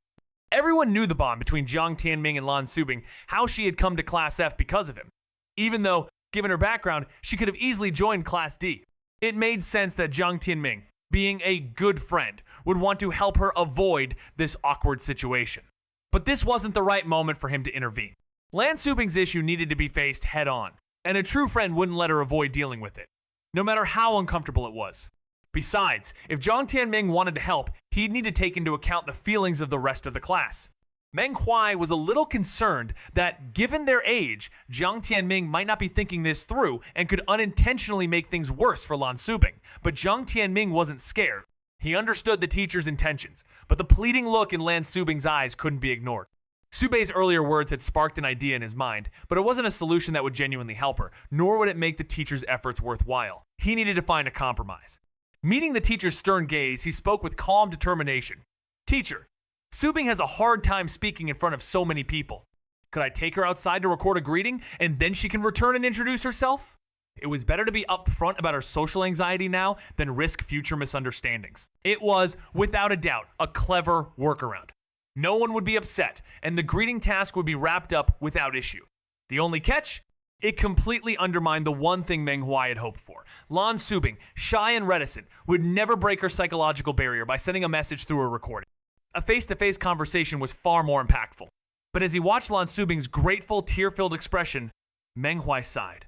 Everyone knew the bond between Jiang Tianming and Lan Subing, how she had come to Class F because of him. Even though, given her background, she could have easily joined Class D. It made sense that Jiang Tianming, being a good friend, would want to help her avoid this awkward situation. But this wasn't the right moment for him to intervene. Lan Subing's issue needed to be faced head-on, and a true friend wouldn't let her avoid dealing with it, no matter how uncomfortable it was. Besides, if Jiang Tianming wanted to help, he'd need to take into account the feelings of the rest of the class. Meng Huai was a little concerned that, given their age, Jiang Tianming might not be thinking this through and could unintentionally make things worse for Lan Subing. But Jiang Tianming wasn't scared. He understood the teacher's intentions, but the pleading look in Lan Subing's eyes couldn't be ignored. Su Bei's earlier words had sparked an idea in his mind, but it wasn't a solution that would genuinely help her, nor would it make the teacher's efforts worthwhile. He needed to find a compromise. Meeting the teacher's stern gaze, he spoke with calm determination. "Teacher, Subing has a hard time speaking in front of so many people. Could I take her outside to record a greeting, and then she can return and introduce herself?" It was better to be upfront about her social anxiety now than risk future misunderstandings. It was, without a doubt, a clever workaround. No one would be upset, and the greeting task would be wrapped up without issue. The only catch? It completely undermined the one thing Meng Huai had hoped for. Lan Subing, shy and reticent, would never break her psychological barrier by sending a message through a recording. A face-to-face conversation was far more impactful. But as he watched Lan Subing's grateful, tear-filled expression, Meng Huai sighed.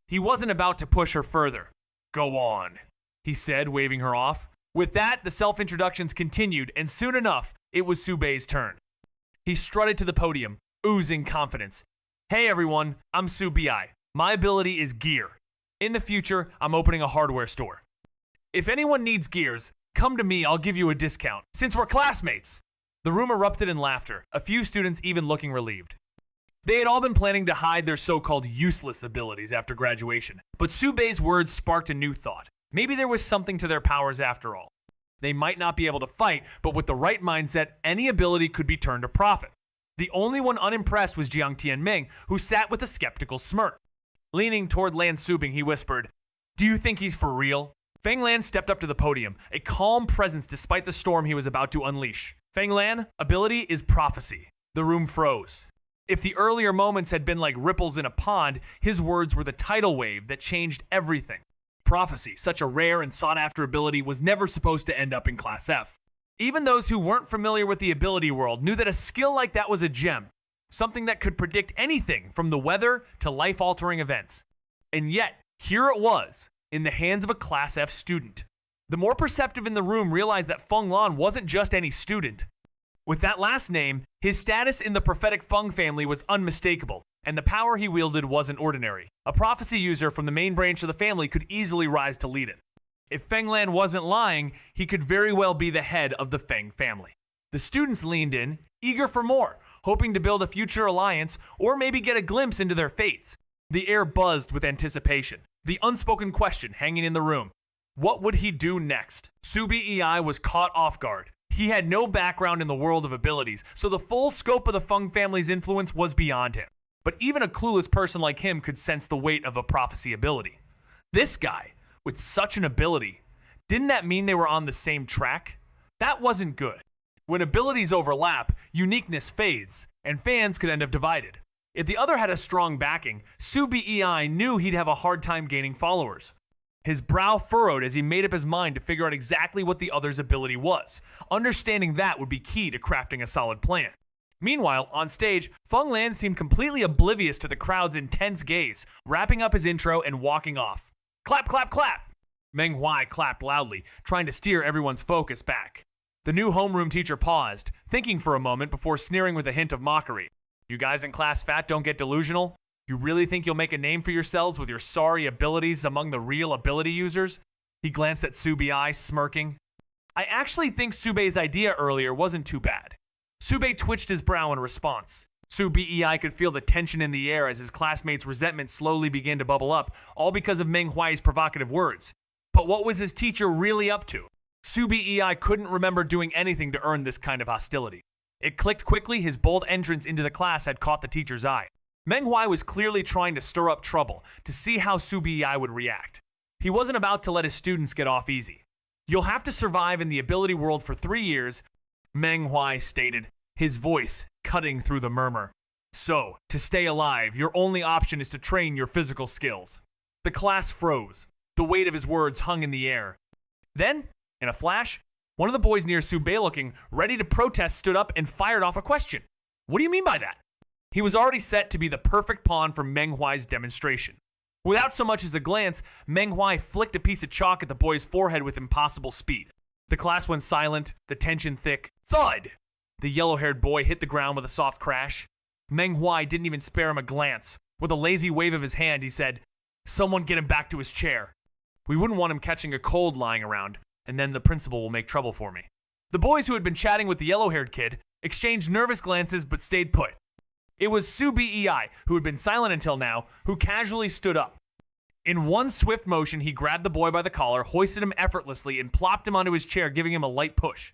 He wasn't about to push her further. "Go on," he said, waving her off. With that, the self-introductions continued, and soon enough, it was Su Bei's turn. He strutted to the podium, oozing confidence. "Hey everyone, I'm Su Bei. My ability is gear. In the future, I'm opening a hardware store. If anyone needs gears, come to me, I'll give you a discount, since we're classmates." The room erupted in laughter, a few students even looking relieved. They had all been planning to hide their so-called useless abilities after graduation, but Su Bei's words sparked a new thought. Maybe there was something to their powers after all. They might not be able to fight, but with the right mindset, any ability could be turned to profit. The only one unimpressed was Jiang Tianming, who sat with a skeptical smirk. Leaning toward Lan Subing, he whispered, "Do you think he's for real?" Feng Lan stepped up to the podium, a calm presence despite the storm he was about to unleash. "Feng Lan, ability is prophecy." The room froze. If the earlier moments had been like ripples in a pond, his words were the tidal wave that changed everything. Prophecy, such a rare and sought-after ability, was never supposed to end up in Class F. Even those who weren't familiar with the ability world knew that a skill like that was a gem, something that could predict anything from the weather to life-altering events. And yet, here it was, in the hands of a Class F student. The more perceptive in the room realized that Feng Lan wasn't just any student. With that last name, his status in the prophetic Feng family was unmistakable, and the power he wielded wasn't ordinary. A prophecy user from the main branch of the family could easily rise to lead it. If Feng Lan wasn't lying, he could very well be the head of the Feng family. The students leaned in, eager for more, hoping to build a future alliance or maybe get a glimpse into their fates. The air buzzed with anticipation, the unspoken question hanging in the room. What would he do next? Su Bei was caught off guard. He had no background in the world of abilities, so the full scope of the Feng family's influence was beyond him. But even a clueless person like him could sense the weight of a prophecy ability. This guy, with such an ability, didn't that mean they were on the same track? That wasn't good. When abilities overlap, uniqueness fades, and fans could end up divided. If the other had a strong backing, Su Bei knew he'd have a hard time gaining followers. His brow furrowed as he made up his mind to figure out exactly what the other's ability was. Understanding that would be key to crafting a solid plan. Meanwhile, on stage, Feng Lan seemed completely oblivious to the crowd's intense gaze, wrapping up his intro and walking off. Clap, clap, clap! Meng Huai clapped loudly, trying to steer everyone's focus back. The new homeroom teacher paused, thinking for a moment before sneering with a hint of mockery. You guys in class fat don't get delusional? You really think you'll make a name for yourselves with your sorry abilities among the real ability users? He glanced at Subi, smirking. I actually think Subei's idea earlier wasn't too bad. Subei twitched his brow in response. Subi could feel the tension in the air as his classmates' resentment slowly began to bubble up, all because of Meng Huai's provocative words. But what was his teacher really up to? Subi couldn't remember doing anything to earn this kind of hostility. It clicked quickly. His bold entrance into the class had caught the teacher's eye. Meng Huai was clearly trying to stir up trouble to see how Subi would react. He wasn't about to let his students get off easy. You'll have to survive in the ability world for 3 years, Meng Huai stated, his voice cutting through the murmur. So, to stay alive, your only option is to train your physical skills. The class froze. The weight of his words hung in the air. Then, in a flash, one of the boys near Subei looking ready to protest stood up and fired off a question. What do you mean by that? He was already set to be the perfect pawn for Meng Huai's demonstration. Without so much as a glance, Meng Huai flicked a piece of chalk at the boy's forehead with impossible speed. The class went silent, the tension thick. Thud! The yellow-haired boy hit the ground with a soft crash. Meng Huai didn't even spare him a glance. With a lazy wave of his hand, he said, Someone get him back to his chair. We wouldn't want him catching a cold lying around, and then the principal will make trouble for me. The boys who had been chatting with the yellow-haired kid exchanged nervous glances but stayed put. It was Subi, who had been silent until now, who casually stood up. In one swift motion, he grabbed the boy by the collar, hoisted him effortlessly, and plopped him onto his chair, giving him a light push.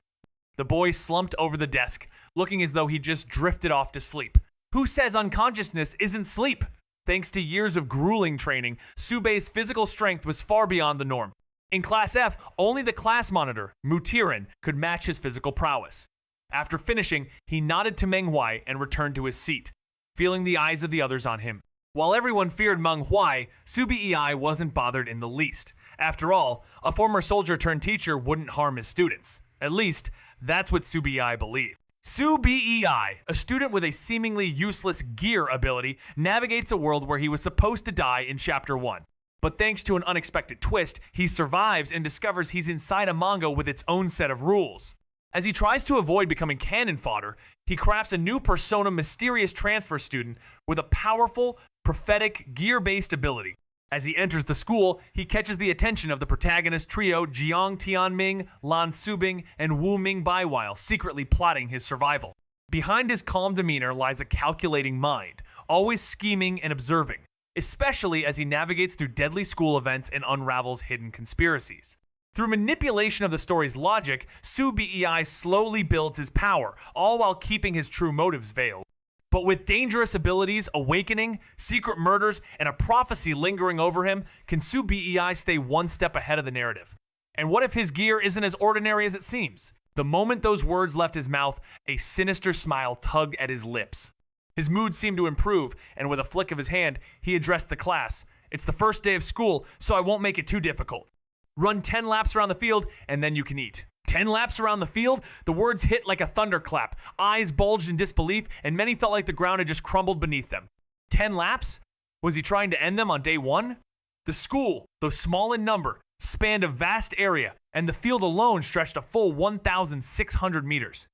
The boy slumped over the desk, looking as though he just drifted off to sleep. Who says unconsciousness isn't sleep? Thanks to years of grueling training, Subei's physical strength was far beyond the norm. In Class F, only the class monitor, Mutirin, could match his physical prowess. After finishing, he nodded to Meng Huai and returned to his seat, feeling the eyes of the others on him. While everyone feared Meng Huai, Subi wasn't bothered in the least. After all, a former soldier turned teacher wouldn't harm his students. At least, that's what Subi believed. Subi, a student with a seemingly useless gear ability, navigates a world where he was supposed to die in Chapter 1. But thanks to an unexpected twist, he survives and discovers he's inside a manga with its own set of rules. As he tries to avoid becoming cannon fodder, he crafts a new persona mysterious transfer student with a powerful, prophetic, gear-based ability. As he enters the school, he catches the attention of the protagonist trio Jiang Tianming, Lan Subing, and Wu Mingbai while secretly plotting his survival. Behind his calm demeanor lies a calculating mind, always scheming and observing, especially as he navigates through deadly school events and unravels hidden conspiracies. Through manipulation of the story's logic, Subi slowly builds his power, all while keeping his true motives veiled. But with dangerous abilities, awakening, secret murders, and a prophecy lingering over him, can Subi stay one step ahead of the narrative? And what if his gear isn't as ordinary as it seems? The moment those words left his mouth, a sinister smile tugged at his lips. His mood seemed to improve, and with a flick of his hand, he addressed the class. It's the first day of school, so I won't make it too difficult. Run 10 laps around the field, and then you can eat. 10 laps around the field? The words hit like a thunderclap. Eyes bulged in disbelief, and many felt like the ground had just crumbled beneath them. 10 laps? Was he trying to end them on day 1? The school, though small in number, spanned a vast area, and the field alone stretched a full 1,600 meters.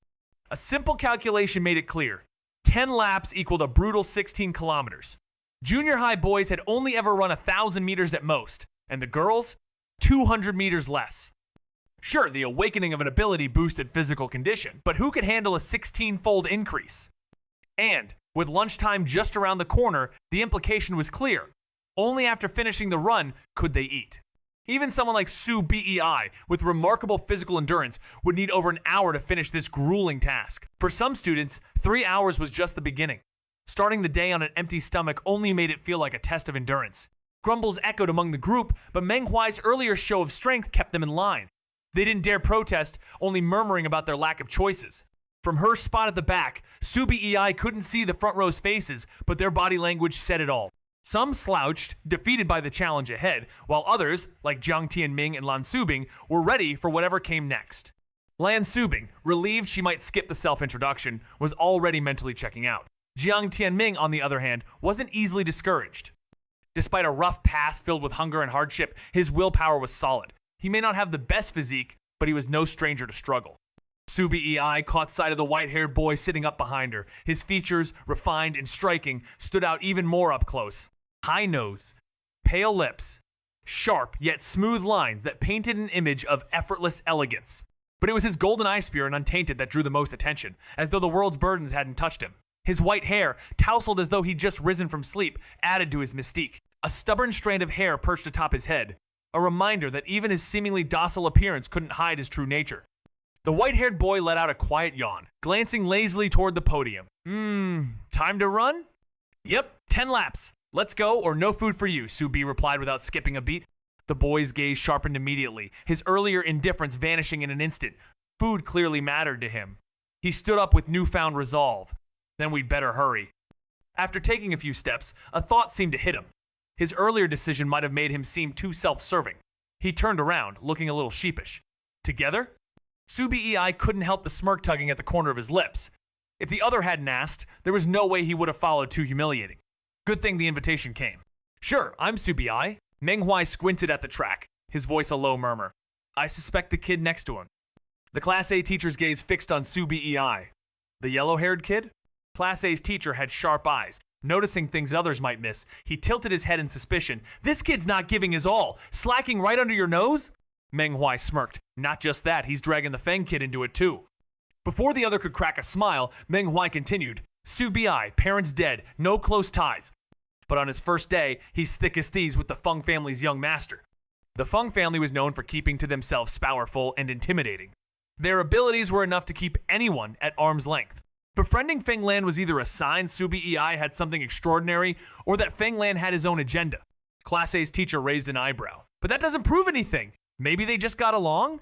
A simple calculation made it clear. 10 laps equaled a brutal 16 kilometers. Junior high boys had only ever run 1,000 meters at most, and the girls? 200 meters less. Sure, the awakening of an ability boosted physical condition, but who could handle a 16-fold increase? And, with lunchtime just around the corner, the implication was clear. Only after finishing the run could they eat. Even someone like Subi, with remarkable physical endurance, would need over an hour to finish this grueling task. For some students, 3 hours was just the beginning. Starting the day on an empty stomach only made it feel like a test of endurance. Grumbles echoed among the group, but Meng Huai's earlier show of strength kept them in line. They didn't dare protest, only murmuring about their lack of choices. From her spot at the back, Subi couldn't see the front row's faces, but their body language said it all. Some slouched, defeated by the challenge ahead, while others, like Jiang Tianming and Lan Subing, were ready for whatever came next. Lan Subing, relieved she might skip the self-introduction, was already mentally checking out. Jiang Tianming, on the other hand, wasn't easily discouraged. Despite a rough past filled with hunger and hardship, his willpower was solid. He may not have the best physique, but he was no stranger to struggle. Su Bei caught sight of the white-haired boy sitting up behind her. His features, refined and striking, stood out even more up close. High nose, pale lips, sharp yet smooth lines that painted an image of effortless elegance. But it was his golden eye spear and untainted that drew the most attention, as though the world's burdens hadn't touched him. His white hair, tousled as though he'd just risen from sleep, added to his mystique. A stubborn strand of hair perched atop his head, a reminder that even his seemingly docile appearance couldn't hide his true nature. The white-haired boy let out a quiet yawn, glancing lazily toward the podium. Time to run? Yep, 10 laps. Let's go, or no food for you, Su Bei replied without skipping a beat. The boy's gaze sharpened immediately, his earlier indifference vanishing in an instant. Food clearly mattered to him. He stood up with newfound resolve. Then we'd better hurry. After taking a few steps, a thought seemed to hit him. His earlier decision might have made him seem too self-serving. He turned around, looking a little sheepish. Together? Su Bei couldn't help the smirk tugging at the corner of his lips. If the other hadn't asked, there was no way he would have followed too humiliating. Good thing the invitation came. Sure, I'm Su Bei. Meng Huai squinted at the track, his voice a low murmur. I suspect the kid next to him. The Class A teacher's gaze fixed on Su Bei. The yellow-haired kid? Class A's teacher had sharp eyes. Noticing things others might miss, he tilted his head in suspicion. This kid's not giving his all. Slacking right under your nose? Meng Huai smirked. Not just that, he's dragging the Feng kid into it too. Before the other could crack a smile, Meng Huai continued. Su Bei, parents dead, no close ties. But on his first day, he's thick as thieves with the Feng family's young master. The Feng family was known for keeping to themselves powerful and intimidating. Their abilities were enough to keep anyone at arm's length. Befriending Feng Lan was either a sign Su Bei had something extraordinary, or that Feng Lan had his own agenda. Class A's teacher raised an eyebrow. But that doesn't prove anything. Maybe they just got along?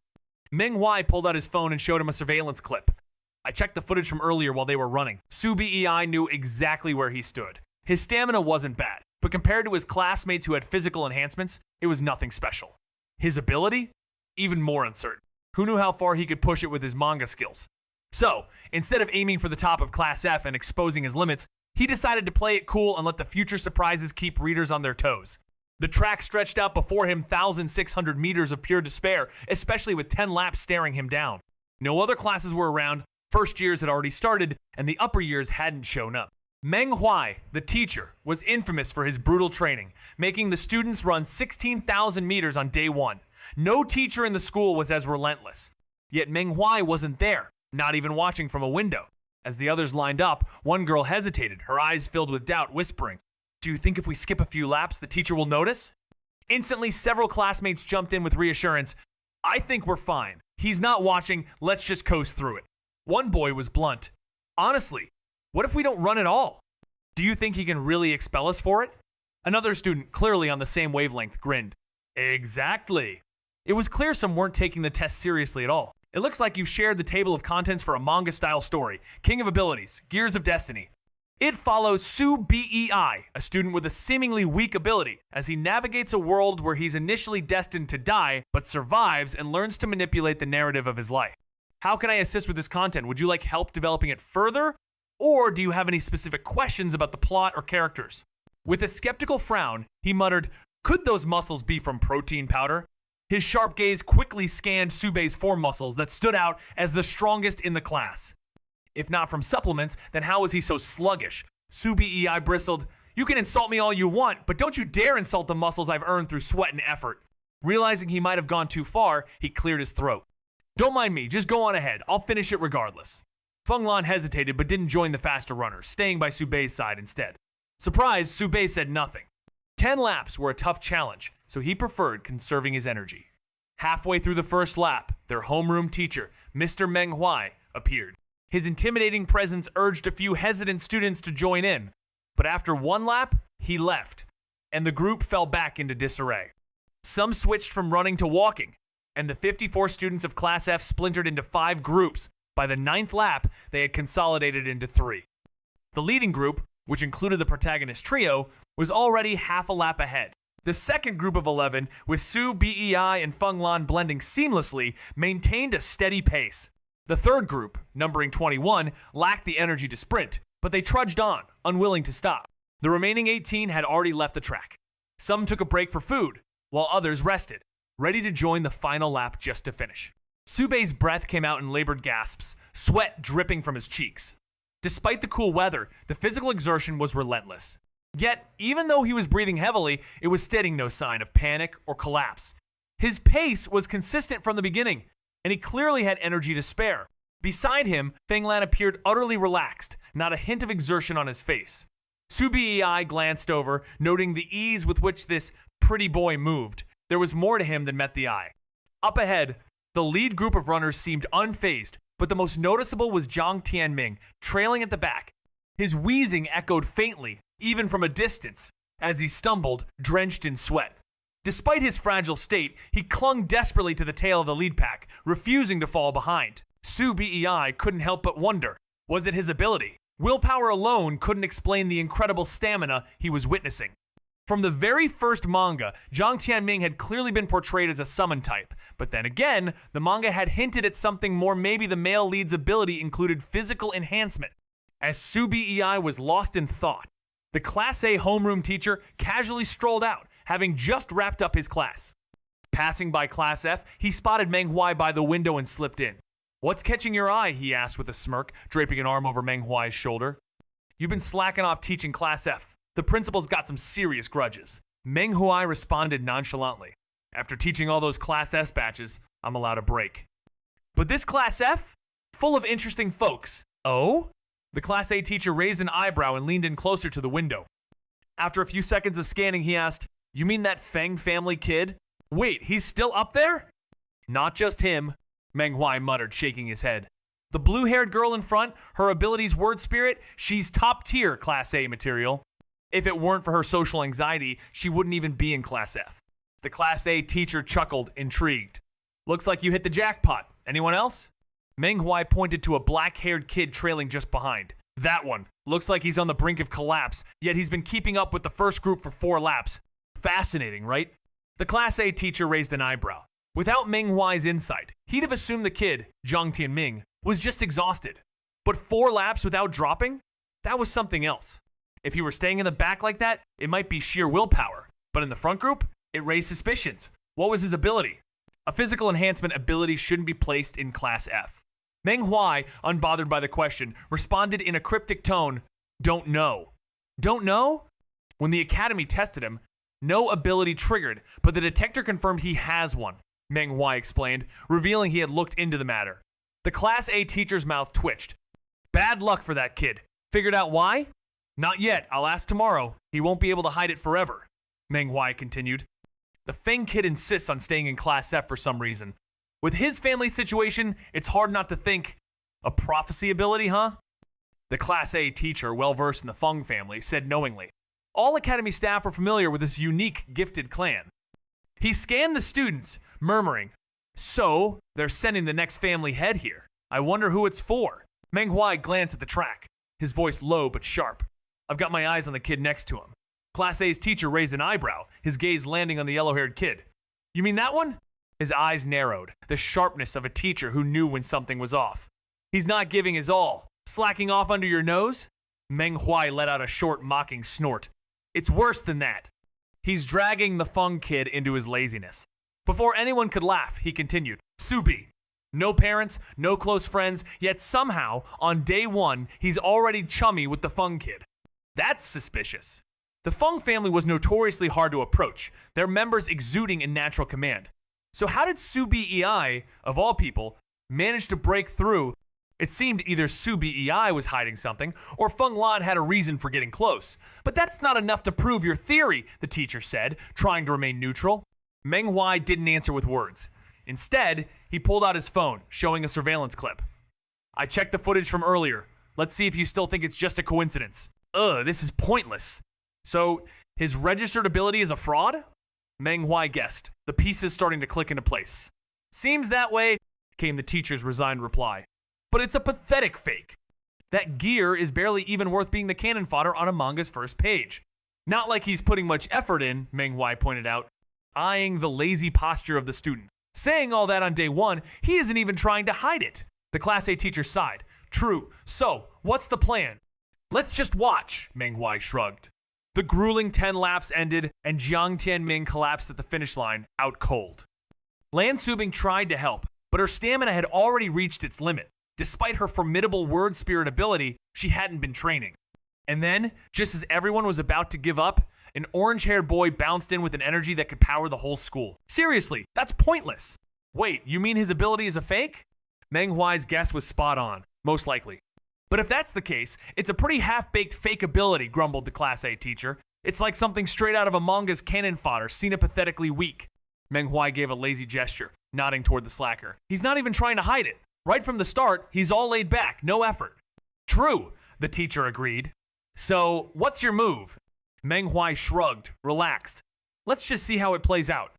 Meng Huai pulled out his phone and showed him a surveillance clip. I checked the footage from earlier while they were running. Su Bei knew exactly where he stood. His stamina wasn't bad, but compared to his classmates who had physical enhancements, it was nothing special. His ability? Even more uncertain. Who knew how far he could push it with his manga skills? So, instead of aiming for the top of Class F and exposing his limits, he decided to play it cool and let the future surprises keep readers on their toes. The track stretched out before him 1,600 meters of pure despair, especially with 10 laps staring him down. No other classes were around, first years had already started, and the upper years hadn't shown up. Meng Huai, the teacher, was infamous for his brutal training, making the students run 16,000 meters on day one. No teacher in the school was as relentless. Yet Meng Huai wasn't there, not even watching from a window. As the others lined up, one girl hesitated, her eyes filled with doubt, whispering, "Do you think if we skip a few laps, the teacher will notice?" Instantly, several classmates jumped in with reassurance. "I think we're fine. He's not watching, let's just coast through it." One boy was blunt. "Honestly, what if we don't run at all? Do you think he can really expel us for it?" Another student, clearly on the same wavelength, grinned. "Exactly." It was clear some weren't taking the test seriously at all. It looks like you've shared the table of contents for a manga-style story, King of Abilities, Gears of Destiny. It follows Su Bei, a student with a seemingly weak ability, as he navigates a world where he's initially destined to die, but survives and learns to manipulate the narrative of his life. How can I assist with this content? Would you like help developing it further? Or do you have any specific questions about the plot or characters? With a skeptical frown, he muttered, "Could those muscles be from protein powder?" His sharp gaze quickly scanned Su Bei's form muscles that stood out as the strongest in the class. If not from supplements, then how was he so sluggish? Su Bei bristled, "You can insult me all you want, but don't you dare insult the muscles I've earned through sweat and effort." Realizing he might have gone too far, he cleared his throat. "Don't mind me, just go on ahead. I'll finish it regardless." Feng Lan hesitated but didn't join the faster runners, staying by Su Bei's side instead. Surprised, Su Bei said nothing. 10 laps were a tough challenge, so he preferred conserving his energy. Halfway through the first lap, their homeroom teacher, Mr. Meng Huai, appeared. His intimidating presence urged a few hesitant students to join in, but after one lap, he left, and the group fell back into disarray. Some switched from running to walking, and the 54 students of Class F splintered into 5 groups. By the 9th lap, they had consolidated into 3. The leading group, which included the protagonist trio, was already half a lap ahead. The second group of 11, with Su Bei and Feng Lan blending seamlessly, maintained a steady pace. The third group, numbering 21, lacked the energy to sprint, but they trudged on, unwilling to stop. The remaining 18 had already left the track. Some took a break for food, while others rested, ready to join the final lap just to finish. Subei's breath came out in labored gasps, sweat dripping from his cheeks. Despite the cool weather, the physical exertion was relentless. Yet, even though he was breathing heavily, it was stating no sign of panic or collapse. His pace was consistent from the beginning, and he clearly had energy to spare. Beside him, Feng Lan appeared utterly relaxed, not a hint of exertion on his face. Su Bei glanced over, noting the ease with which this pretty boy moved. There was more to him than met the eye. Up ahead, the lead group of runners seemed unfazed, but the most noticeable was Jiang Tianming, trailing at the back. His wheezing echoed faintly, even from a distance, as he stumbled, drenched in sweat. Despite his fragile state, he clung desperately to the tail of the lead pack, refusing to fall behind. Su Bei couldn't help but wonder, was it his ability? Willpower alone couldn't explain the incredible stamina he was witnessing. From the very first manga, Jiang Tianming had clearly been portrayed as a summon type, but then again, the manga had hinted at something more. Maybe the male lead's ability included physical enhancement. As Su Bei was lost in thought, the Class A homeroom teacher casually strolled out, having just wrapped up his class. Passing by Class F, he spotted Meng Huai by the window and slipped in. "What's catching your eye?" he asked with a smirk, draping an arm over Meng Huai's shoulder. "You've been slacking off teaching Class F. The principal's got some serious grudges." Meng Huai responded nonchalantly. "After teaching all those Class S batches, I'm allowed a break." "But this Class F? Full of interesting folks." "Oh?" The Class A teacher raised an eyebrow and leaned in closer to the window. After a few seconds of scanning, he asked, "You mean that Feng family kid? Wait, he's still up there?" "Not just him," Meng Huai muttered, shaking his head. "The blue-haired girl in front, her ability's word spirit, she's top-tier Class A material. If it weren't for her social anxiety, she wouldn't even be in Class F." The Class A teacher chuckled, intrigued. "Looks like you hit the jackpot. Anyone else?" Meng Huai pointed to a black-haired kid trailing just behind. "That one. Looks like he's on the brink of collapse, yet he's been keeping up with the first group for 4 laps. Fascinating, right?" The Class A teacher raised an eyebrow. Without Meng Huai's insight, he'd have assumed the kid, Jiang Tianming, was just exhausted. But 4 laps without dropping? That was something else. If he were staying in the back like that, it might be sheer willpower. But in the front group, it raised suspicions. What was his ability? A physical enhancement ability shouldn't be placed in Class F. Meng Huai, unbothered by the question, responded in a cryptic tone, "Don't know." "Don't know?" When the academy tested him, no ability triggered, but the detector confirmed he has one, Meng Huai explained, revealing he had looked into the matter. The Class A teacher's mouth twitched. "Bad luck for that kid. Figured out why?" "Not yet. I'll ask tomorrow. He won't be able to hide it forever," Meng Huai continued. The Feng kid insists on staying in Class F for some reason. With his family situation, it's hard not to think, a prophecy ability, huh? The Class A teacher, well-versed in the Feng family, said knowingly. All academy staff were familiar with this unique, gifted clan. He scanned the students, murmuring, "So, they're sending the next family head here. I wonder who it's for." Meng Huai glanced at the track, his voice low but sharp. "I've got my eyes on the kid next to him." Class A's teacher raised an eyebrow, his gaze landing on the yellow-haired kid. "You mean that one?" His eyes narrowed, the sharpness of a teacher who knew when something was off. "He's not giving his all. Slacking off under your nose?" Meng Huai let out a short, mocking snort. "It's worse than that. He's dragging the Feng kid into his laziness." Before anyone could laugh, he continued, "Subi. No parents, no close friends, yet somehow, on day 1, he's already chummy with the Feng kid. That's suspicious." The Feng family was notoriously hard to approach, their members exuding in natural command. So how did Su Bei, of all people, manage to break through? It seemed either Su Bei was hiding something, or Feng Lan had a reason for getting close. "But that's not enough to prove your theory," the teacher said, trying to remain neutral. Meng Huai didn't answer with words. Instead, he pulled out his phone, showing a surveillance clip. "I checked the footage from earlier. Let's see if you still think it's just a coincidence." "Ugh, this is pointless." "So, his registered ability is a fraud?" Meng Huai guessed, the pieces starting to click into place. "Seems that way," came the teacher's resigned reply. "But it's a pathetic fake. That gear is barely even worth being the cannon fodder on a manga's first page. Not like he's putting much effort in," Meng Huai pointed out, eyeing the lazy posture of the student. "Saying all that on day 1, he isn't even trying to hide it." The Class A teacher sighed. "True. So, what's the plan?" "Let's just watch," Meng Huai shrugged. The grueling 10 laps ended, and Jiang Tianming collapsed at the finish line, out cold. Lan Subing tried to help, but her stamina had already reached its limit. Despite her formidable word spirit ability, she hadn't been training. And then, just as everyone was about to give up, an orange-haired boy bounced in with an energy that could power the whole school. Seriously, that's pointless. Wait, you mean his ability is a fake? Meng Huai's guess was spot on, most likely. But if that's the case, it's a pretty half-baked fake ability, grumbled the Class A teacher. It's like something straight out of a manga's cannon fodder, seen it pathetically weak. Meng Huai gave a lazy gesture, nodding toward the slacker. He's not even trying to hide it. Right from the start, he's all laid back, no effort. True, the teacher agreed. So, what's your move? Meng Huai shrugged, relaxed. Let's just see how it plays out.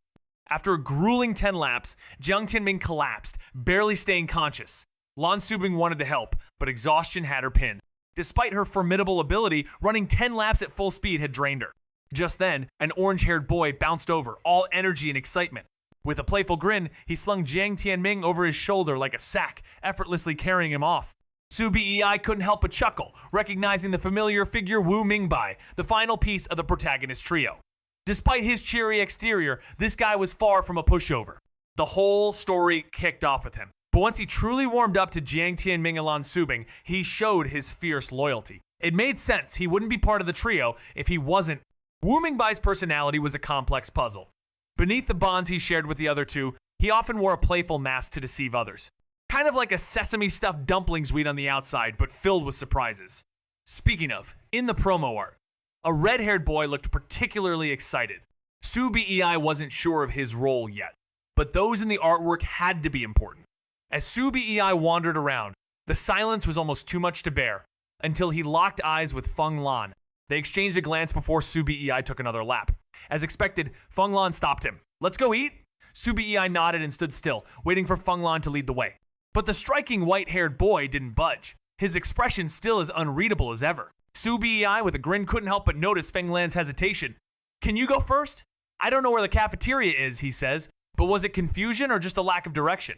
After a grueling 10 laps, Jiang Tianming collapsed, barely staying conscious. Lan Subing wanted to help, but exhaustion had her pinned. Despite her formidable ability, running 10 laps at full speed had drained her. Just then, an orange-haired boy bounced over, all energy and excitement. With a playful grin, he slung Jiang Tianming over his shoulder like a sack, effortlessly carrying him off. Su Bei couldn't help but chuckle, recognizing the familiar figure Wu Mingbai, the final piece of the protagonist trio. Despite his cheery exterior, this guy was far from a pushover. The whole story kicked off with him. But once he truly warmed up to Jiang Tianming and Lan Subing, he showed his fierce loyalty. It made sense he wouldn't be part of the trio if he wasn't. Wu Mingbai's personality was a complex puzzle. Beneath the bonds he shared with the other two, he often wore a playful mask to deceive others. Kind of like a sesame-stuffed dumpling sweet on the outside, but filled with surprises. Speaking of, in the promo art, a red-haired boy looked particularly excited. Su Bei wasn't sure of his role yet, but those in the artwork had to be important. As Su Bei wandered around, the silence was almost too much to bear, until he locked eyes with Feng Lan. They exchanged a glance before Su Bei took another lap. As expected, Feng Lan stopped him. Let's go eat? Su Bei nodded and stood still, waiting for Feng Lan to lead the way. But the striking white-haired boy didn't budge. His expression still as unreadable as ever. Su Bei, with a grin, couldn't help but notice Feng Lan's hesitation. Can you go first? I don't know where the cafeteria is, he says, but was it confusion or just a lack of direction?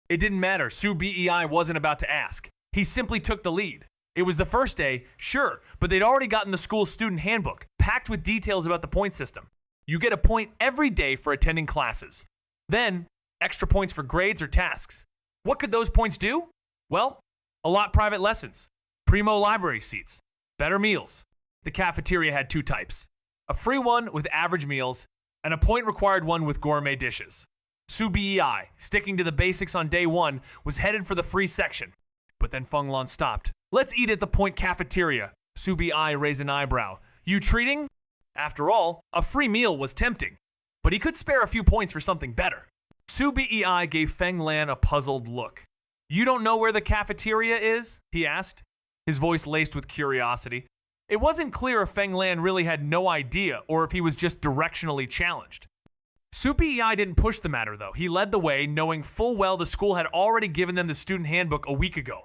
It didn't matter. Su Bei wasn't about to ask. He simply took the lead. It was the first day, sure, but they'd already gotten the school's student handbook, packed with details about the point system. You get a point every day for attending classes. Then, extra points for grades or tasks. What could those points do? Well, allot private lessons, primo library seats, better meals. The cafeteria had two types. A free one with average meals, and a point-required one with gourmet dishes. Su Bei, sticking to the basics on day one, was headed for the free section. But then Feng Lan stopped. Let's eat at the point cafeteria. Su Bei raised an eyebrow. You treating? After all, a free meal was tempting. But he could spare a few points for something better. Su Bei gave Feng Lan a puzzled look. You don't know where the cafeteria is? He asked, his voice laced with curiosity. It wasn't clear if Feng Lan really had no idea or if he was just directionally challenged. Su Bei didn't push the matter, though. He led the way, knowing full well the school had already given them the student handbook a week ago.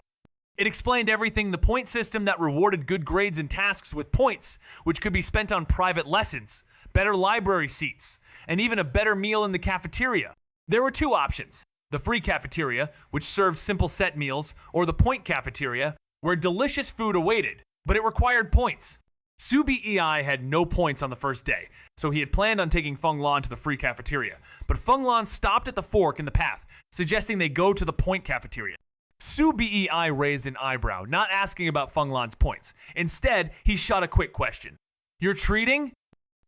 It explained everything: the point system that rewarded good grades and tasks with points, which could be spent on private lessons, better library seats, and even a better meal in the cafeteria. There were two options: the free cafeteria, which served simple set meals, or the point cafeteria, where delicious food awaited, but it required points. Su Bei had no points on the first day, so he had planned on taking Feng Lan to the free cafeteria. But Feng Lan stopped at the fork in the path, suggesting they go to the point cafeteria. Su Bei raised an eyebrow, not asking about Feng Lan's points. Instead, he shot a quick question. You're treating?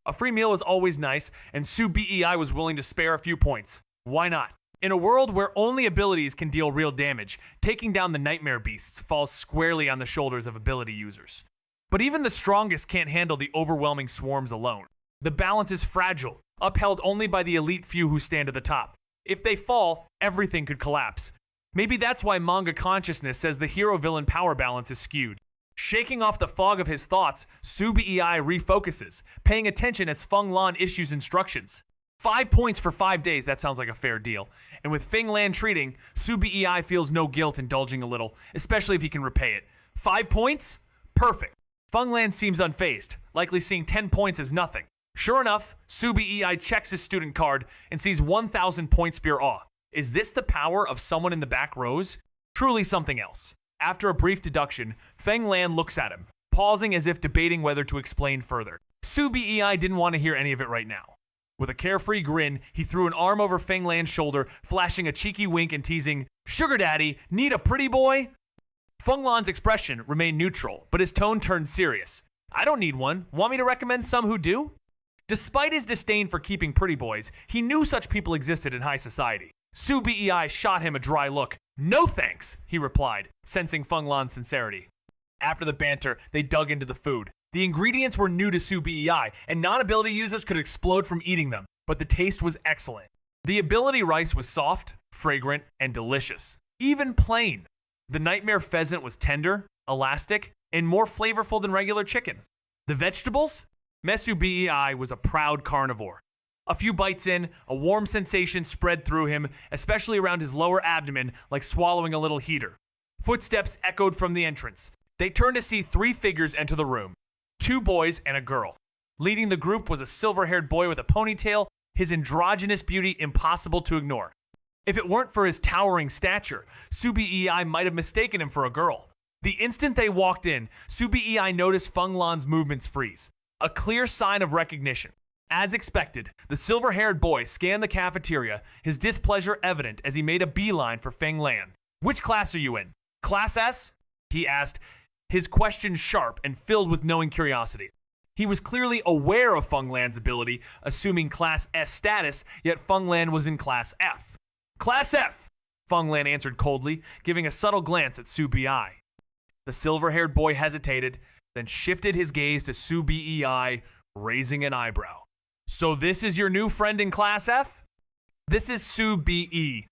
A free meal was always nice, and Su Bei was willing to spare a few points. Why not? In a world where only abilities can deal real damage, taking down the nightmare beasts falls squarely on the shoulders of ability users. But even the strongest can't handle the overwhelming swarms alone. The balance is fragile, upheld only by the elite few who stand at the top. If they fall, everything could collapse. Maybe that's why manga consciousness says the hero-villain power balance is skewed. Shaking off the fog of his thoughts, Su Bei refocuses, paying attention as Feng Lan issues instructions. 5 points for 5 days, that sounds like a fair deal. And with Feng Lan treating, Su Bei feels no guilt indulging a little, especially if he can repay it. 5 points? Perfect. Feng Lan seems unfazed, likely seeing 10 points as nothing. Sure enough, Su Bei checks his student card and sees 1,000 points pure awe. Is this the power of someone in the back rows? Truly something else. After a brief deduction, Feng Lan looks at him, pausing as if debating whether to explain further. Su Bei didn't want to hear any of it right now. With a carefree grin, he threw an arm over Feng Lan's shoulder, flashing a cheeky wink and teasing, "Sugar daddy, need a pretty boy?" Feng Lan's expression remained neutral, but his tone turned serious. "I don't need one. Want me to recommend some who do?" Despite his disdain for keeping pretty boys, he knew such people existed in high society. Su Bei shot him a dry look. "No thanks," he replied, sensing Feng Lan's sincerity. After the banter, they dug into the food. The ingredients were new to Su Bei, and non-ability users could explode from eating them, but the taste was excellent. The ability rice was soft, fragrant, and delicious. Even plain. The nightmare pheasant was tender, elastic, and more flavorful than regular chicken. The vegetables? Mesu Bei was a proud carnivore. A few bites in, a warm sensation spread through him, especially around his lower abdomen, like swallowing a little heater. Footsteps echoed from the entrance. They turned to see 3 figures enter the room. 2 boys and a girl. Leading the group was a silver-haired boy with a ponytail, his androgynous beauty impossible to ignore. If it weren't for his towering stature, Su Bei might have mistaken him for a girl. The instant they walked in, Su Bei noticed Feng Lan's movements freeze. A clear sign of recognition. As expected, the silver-haired boy scanned the cafeteria, his displeasure evident as he made a beeline for Feng Lan. "Which class are you in? Class S?" he asked, his question sharp and filled with knowing curiosity. He was clearly aware of Feng Lan's ability, assuming Class S status, yet Feng Lan was in Class F. "Class F," Feng Lan answered coldly, giving a subtle glance at Su Bei. The silver-haired boy hesitated, then shifted his gaze to Su Bei, raising an eyebrow. "So this is your new friend in Class F?" "This is Su Bei,"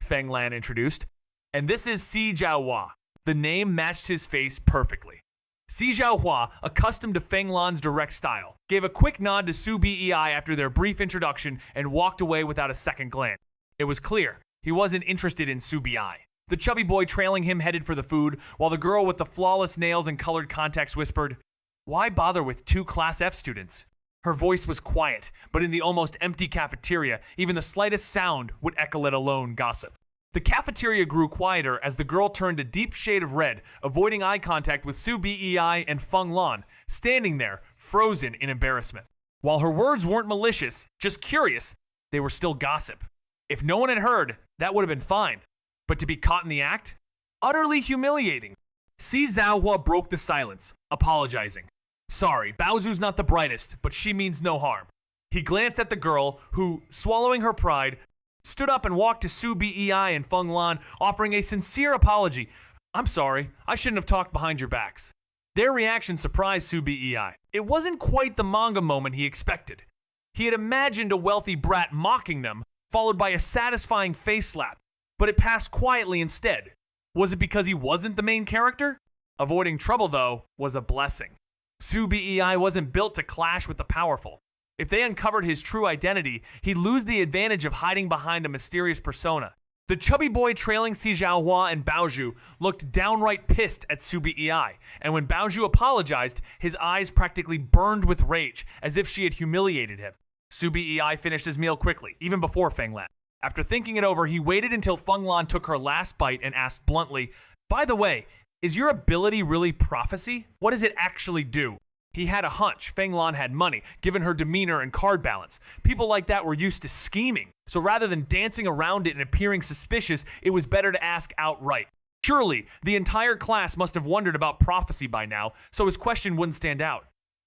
Feng Lan introduced. "And this is Si Jiaohua." The name matched his face perfectly. Si Jiaohua, accustomed to Feng Lan's direct style, gave a quick nod to Su Bei after their brief introduction and walked away without a second glance. It was clear he wasn't interested in Su Bei. The chubby boy trailing him headed for the food, while the girl with the flawless nails and colored contacts whispered, "Why bother with 2 Class F students?" Her voice was quiet, but in the almost empty cafeteria, even the slightest sound would echo let alone gossip. The cafeteria grew quieter as the girl turned a deep shade of red, avoiding eye contact with Su Bei and Feng Lan, standing there, frozen in embarrassment. While her words weren't malicious, just curious, they were still gossip. If no one had heard, that would have been fine. But to be caught in the act? Utterly humiliating. Si Jiaohua broke the silence, apologizing. "Sorry, Baozu's not the brightest, but she means no harm." He glanced at the girl, who, swallowing her pride, stood up and walked to Su Bei and Feng Lan, offering a sincere apology. "I'm sorry, I shouldn't have talked behind your backs." Their reaction surprised Su Bei. It wasn't quite the manga moment he expected. He had imagined a wealthy brat mocking them, followed by a satisfying face slap, but it passed quietly instead. Was it because he wasn't the main character? Avoiding trouble, though, was a blessing. Su Bei wasn't built to clash with the powerful. If they uncovered his true identity, he'd lose the advantage of hiding behind a mysterious persona. The chubby boy trailing Si Jiaohua and Baozu looked downright pissed at Su Bei, and when Baozu apologized, his eyes practically burned with rage, as if she had humiliated him. Su Bei finished his meal quickly, even before Feng Lan. After thinking it over, he waited until Feng Lan took her last bite and asked bluntly, "By the way, is your ability really prophecy? What does it actually do?" He had a hunch Feng Lan had money, given her demeanor and card balance. People like that were used to scheming, so rather than dancing around it and appearing suspicious, it was better to ask outright. Surely, the entire class must have wondered about prophecy by now, so his question wouldn't stand out.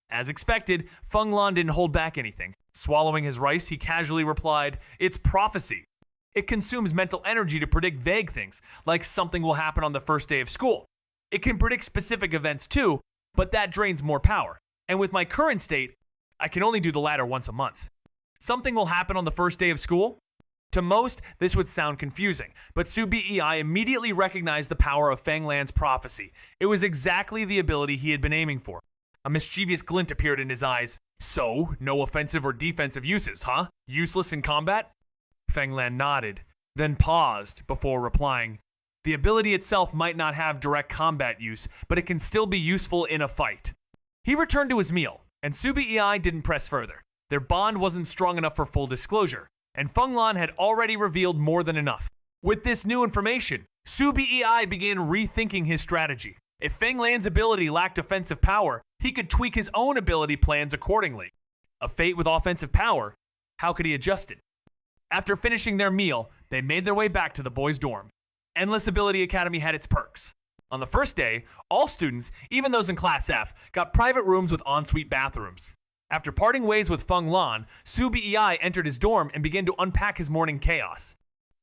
As expected, Feng Lan didn't hold back anything. Swallowing his rice, he casually replied, "It's prophecy. It consumes mental energy to predict vague things, like something will happen on the first day of school. It can predict specific events too, but that drains more power. And with my current state, I can only do the latter once a month. Something will happen on the first day of school?" To most, this would sound confusing, but Su Bei immediately recognized the power of Feng Lan's prophecy. It was exactly the ability he had been aiming for. A mischievous glint appeared in his eyes. "So, no offensive or defensive uses, huh? Useless in combat?" Feng Lan nodded, then paused before replying. "The ability itself might not have direct combat use, but it can still be useful in a fight." He returned to his meal, and Su Bei didn't press further. Their bond wasn't strong enough for full disclosure, and Feng Lan had already revealed more than enough. With this new information, Su Bei began rethinking his strategy. If Feng Lan's ability lacked offensive power, he could tweak his own ability plans accordingly. A fate with offensive power? How could he adjust it? After finishing their meal, they made their way back to the boys' dorm. Endless Ability Academy had its perks. On the first day, all students, even those in Class F, got private rooms with ensuite bathrooms. After parting ways with Feng Lan, Su Bei entered his dorm and began to unpack his morning chaos.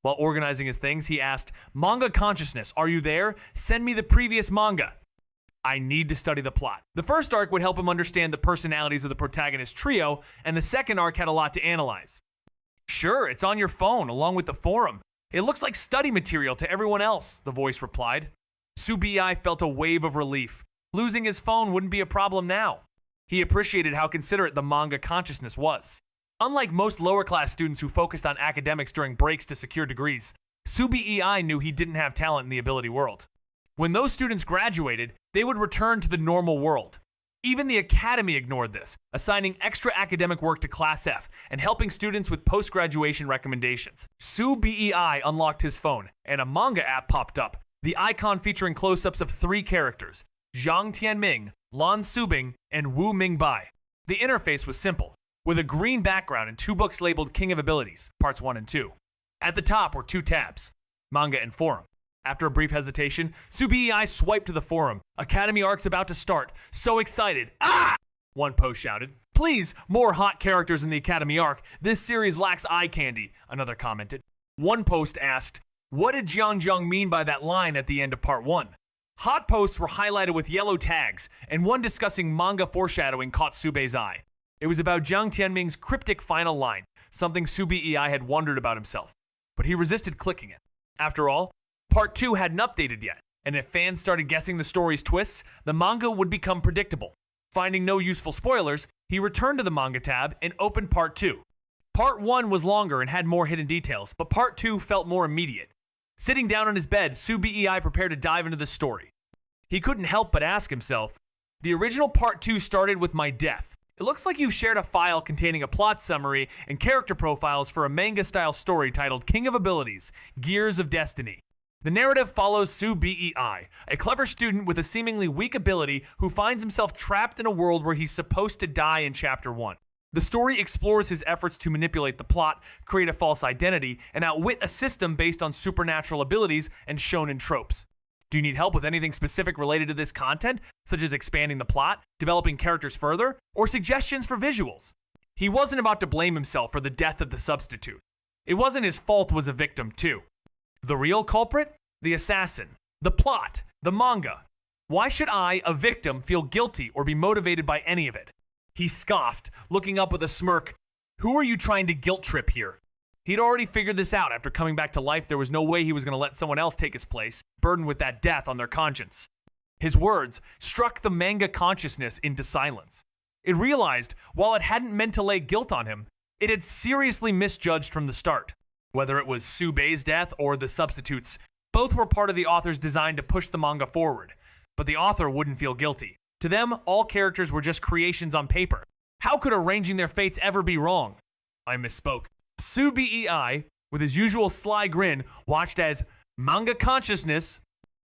While organizing his things, he asked, "Manga consciousness, are you there? Send me the previous manga. I need to study the plot." The first arc would help him understand the personalities of the protagonist trio, and the second arc had a lot to analyze. "Sure, it's on your phone, along with the forum. It looks like study material to everyone else," the voice replied. Su Bei felt a wave of relief. Losing his phone wouldn't be a problem now. He appreciated how considerate the manga consciousness was. Unlike most lower-class students who focused on academics during breaks to secure degrees, Su Bei knew he didn't have talent in the ability world. When those students graduated, they would return to the normal world. Even the academy ignored this, assigning extra academic work to Class F and helping students with post-graduation recommendations. Su Bei unlocked his phone, and a manga app popped up, the icon featuring close-ups of 3 characters, Jiang Tianming, Lan Subing, and Wu Mingbai. The interface was simple, with a green background and 2 books labeled King of Abilities, Parts 1 and 2. At the top were 2 tabs, Manga and Forum. After a brief hesitation, Su Bei swiped to the forum. "Academy arc's about to start. So excited. Ah!" one post shouted. "Please, more hot characters in the Academy arc. This series lacks eye candy," another commented. One post asked, "What did Jiang mean by that line at the end of Part 1? Hot posts were highlighted with yellow tags, and one discussing manga foreshadowing caught Subei's eye. It was about Jiang Tianming's cryptic final line, something Su Bei had wondered about himself, but he resisted clicking it. After all, Part 2 hadn't updated yet, and if fans started guessing the story's twists, the manga would become predictable. Finding no useful spoilers, he returned to the manga tab and opened Part 2. Part 1 was longer and had more hidden details, but Part 2 felt more immediate. Sitting down on his bed, Su Bei prepared to dive into the story. He couldn't help but ask himself, "The original Part 2 started with my death. It looks like you've shared a file containing a plot summary and character profiles for a manga-style story titled King of Abilities, Gears of Destiny." The narrative follows Su Bei, a clever student with a seemingly weak ability who finds himself trapped in a world where he's supposed to die in Chapter 1. The story explores his efforts to manipulate the plot, create a false identity, and outwit a system based on supernatural abilities and shonen tropes. Do you need help with anything specific related to this content, such as expanding the plot, developing characters further, or suggestions for visuals? He wasn't about to blame himself for the death of the substitute. It wasn't his fault was a victim too. The real culprit? The assassin. The plot. The manga. Why should I, a victim, feel guilty or be motivated by any of it? He scoffed, looking up with a smirk. Who are you trying to guilt trip here? He'd already figured this out after coming back to life. There was no way he was going to let someone else take his place, burdened with that death on their conscience. His words struck the manga consciousness into silence. It realized, while it hadn't meant to lay guilt on him, it had seriously misjudged from the start. Whether it was Su Bei's death or the substitutes, both were part of the author's design to push the manga forward. But the author wouldn't feel guilty. To them, all characters were just creations on paper. How could arranging their fates ever be wrong? I misspoke. Su Bei, with his usual sly grin, watched as manga consciousness,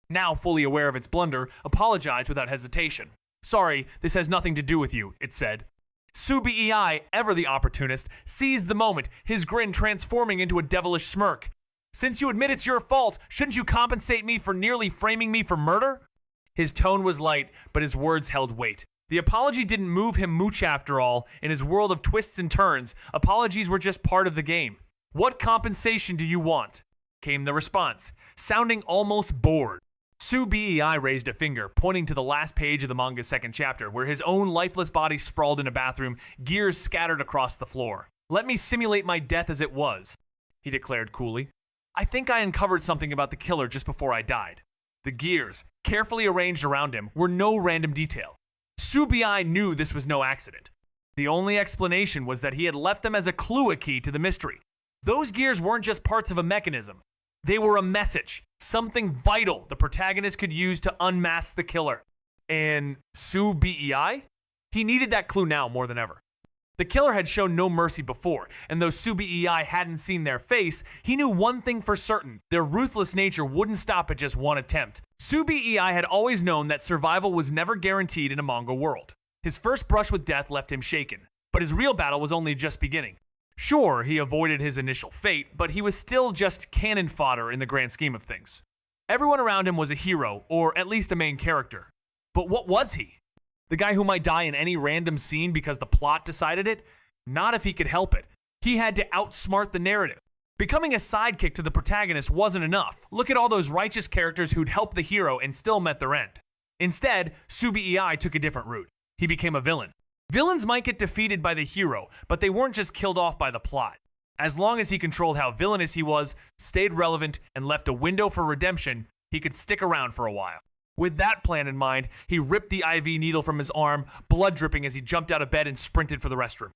now fully aware of its blunder, apologized without hesitation. "Sorry, this has nothing to do with you," it said. Su Bei, ever the opportunist, seized the moment, his grin transforming into a devilish smirk. "Since you admit it's your fault, shouldn't you compensate me for nearly framing me for murder?" His tone was light, but his words held weight. The apology didn't move him much after all. In his world of twists and turns, apologies were just part of the game. "What compensation do you want?" came the response, sounding almost bored. Su Bei raised a finger, pointing to the last page of the manga's second chapter, where his own lifeless body sprawled in a bathroom, gears scattered across the floor. "Let me simulate my death as it was," he declared coolly. "I think I uncovered something about the killer just before I died." The gears, carefully arranged around him, were no random detail. Su Bei knew this was no accident. The only explanation was that he had left them as a clue, a key to the mystery. Those gears weren't just parts of a mechanism. They were a message, something vital the protagonist could use to unmask the killer. And Su Bei? He needed that clue now more than ever. The killer had shown no mercy before, and though Su Bei hadn't seen their face, he knew one thing for certain: their ruthless nature wouldn't stop at just one attempt. Su Bei had always known that survival was never guaranteed in a manga world. His first brush with death left him shaken, but his real battle was only just beginning. Sure, he avoided his initial fate, but he was still just cannon fodder in the grand scheme of things. Everyone around him was a hero, or at least a main character. But what was he? The guy who might die in any random scene because the plot decided it? Not if he could help it. He had to outsmart the narrative. Becoming a sidekick to the protagonist wasn't enough. Look at all those righteous characters who'd helped the hero and still met their end. Instead, Subi took a different route. He became a villain. Villains might get defeated by the hero, but they weren't just killed off by the plot. As long as he controlled how villainous he was, stayed relevant, and left a window for redemption, he could stick around for a while. With that plan in mind, he ripped the IV needle from his arm, blood dripping as he jumped out of bed and sprinted for the restroom.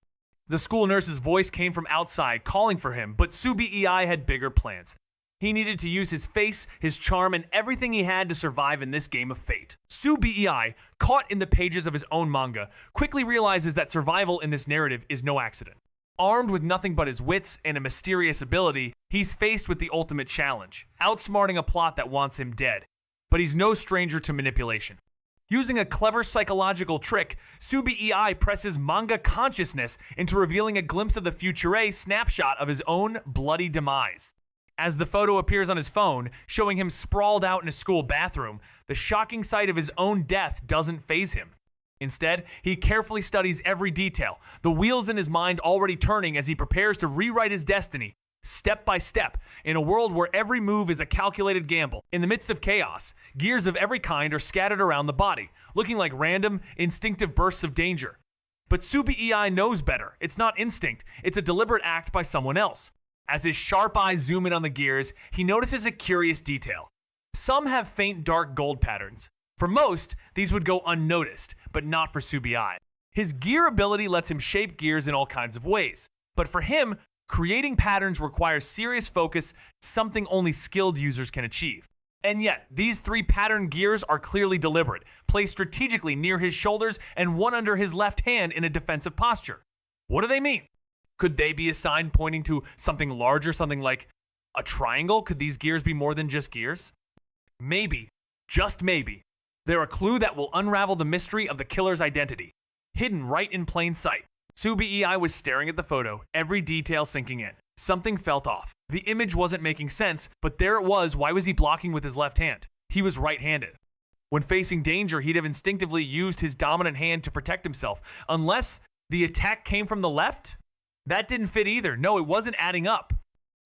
The school nurse's voice came from outside, calling for him, but Subi had bigger plans. He needed to use his face, his charm, and everything he had to survive in this game of fate. Subi, caught in the pages of his own manga, quickly realizes that survival in this narrative is no accident. Armed with nothing but his wits and a mysterious ability, he's faced with the ultimate challenge, outsmarting a plot that wants him dead. But he's no stranger to manipulation. Using a clever psychological trick, Subi presses manga consciousness into revealing a glimpse of the future snapshot of his own bloody demise. As the photo appears on his phone, showing him sprawled out in a school bathroom, the shocking sight of his own death doesn't faze him. Instead, he carefully studies every detail, the wheels in his mind already turning as he prepares to rewrite his destiny, step by step, in a world where every move is a calculated gamble. In the midst of chaos, gears of every kind are scattered around the body, looking like random, instinctive bursts of danger. But Subi knows better. It's not instinct, it's a deliberate act by someone else. As his sharp eyes zoom in on the gears, he notices a curious detail. Some have faint dark gold patterns. For most, these would go unnoticed, but not for Subi. His gear ability lets him shape gears in all kinds of ways. But for him, creating patterns requires serious focus, something only skilled users can achieve. And yet, these 3 pattern gears are clearly deliberate, placed strategically near his shoulders and one under his left hand in a defensive posture. What do they mean? Could they be a sign pointing to something larger, something like a triangle? Could these gears be more than just gears? Maybe, just maybe, they're a clue that will unravel the mystery of the killer's identity, hidden right in plain sight. Subi was staring at the photo, every detail sinking in. Something felt off. The image wasn't making sense, but there it was. Why was he blocking with his left hand? He was right-handed. When facing danger, he'd have instinctively used his dominant hand to protect himself, unless the attack came from the left? That didn't fit either. No, it wasn't adding up.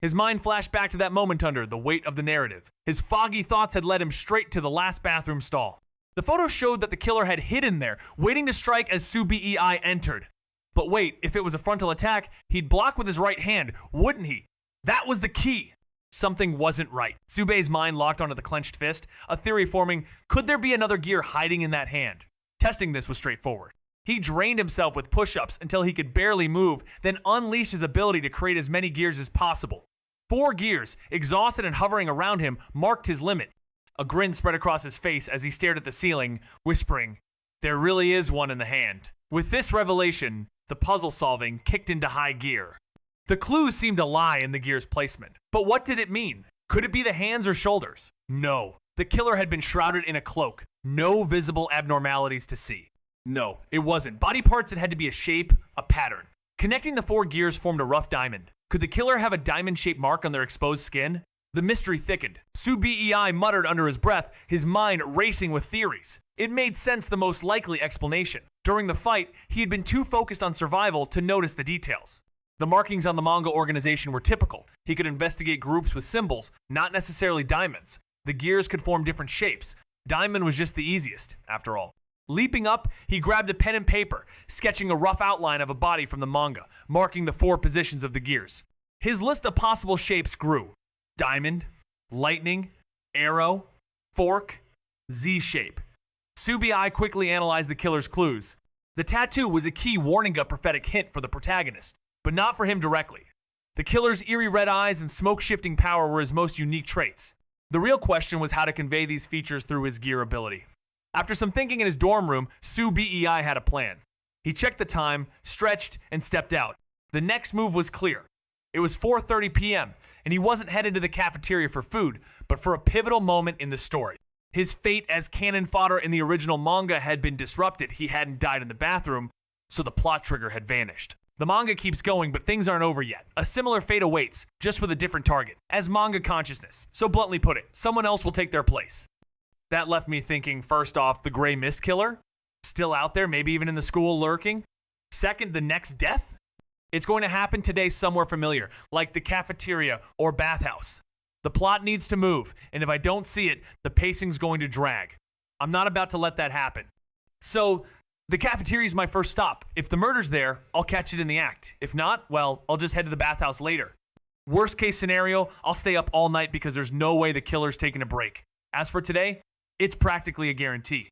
His mind flashed back to that moment under the weight of the narrative. His foggy thoughts had led him straight to the last bathroom stall. The photo showed that the killer had hidden there, waiting to strike as Subi entered. But wait, if it was a frontal attack, he'd block with his right hand, wouldn't he? That was the key. Something wasn't right. Subi's mind locked onto the clenched fist, a theory forming, could there be another gear hiding in that hand? Testing this was straightforward. He drained himself with push-ups until he could barely move, then unleashed his ability to create as many gears as possible. 4 gears, exhausted and hovering around him, marked his limit. A grin spread across his face as he stared at the ceiling, whispering, "There really is one in the hand." With this revelation, the puzzle solving kicked into high gear. The clues seemed to lie in the gear's placement. But what did it mean? Could it be the hands or shoulders? No. The killer had been shrouded in a cloak. No visible abnormalities to see. No, it wasn't. Body parts that had to be a shape, a pattern. Connecting the 4 gears formed a rough diamond. Could the killer have a diamond-shaped mark on their exposed skin? The mystery thickened. Subi muttered under his breath, his mind racing with theories. It made sense, the most likely explanation. During the fight, he had been too focused on survival to notice the details. The markings on the manga organization were typical. He could investigate groups with symbols, not necessarily diamonds. The gears could form different shapes. Diamond was just the easiest, after all. Leaping up, he grabbed a pen and paper, sketching a rough outline of a body from the manga, marking the 4 positions of the gears. His list of possible shapes grew. Diamond, lightning, arrow, fork, Z-shape. Subi quickly analyzed the killer's clues. The tattoo was a key warning, a prophetic hint for the protagonist, but not for him directly. The killer's eerie red eyes and smoke-shifting power were his most unique traits. The real question was how to convey these features through his gear ability. After some thinking in his dorm room, Subi had a plan. He checked the time, stretched, and stepped out. The next move was clear. It was 4:30 p.m., and he wasn't headed to the cafeteria for food, but for a pivotal moment in the story. His fate as cannon fodder in the original manga had been disrupted. He hadn't died in the bathroom, so the plot trigger had vanished. The manga keeps going, but things aren't over yet. A similar fate awaits, just with a different target, as manga consciousness. So bluntly put it, someone else will take their place. That left me thinking, first off, the Gray Mist Killer? Still out there, maybe even in the school lurking? Second, the next death? It's going to happen today somewhere familiar, like the cafeteria or bathhouse. The plot needs to move, and if I don't see it, the pacing's going to drag. I'm not about to let that happen. So, the cafeteria is my first stop. If the murder's there, I'll catch it in the act. If not, well, I'll just head to the bathhouse later. Worst case scenario, I'll stay up all night because there's no way the killer's taking a break. As for today, it's practically a guarantee.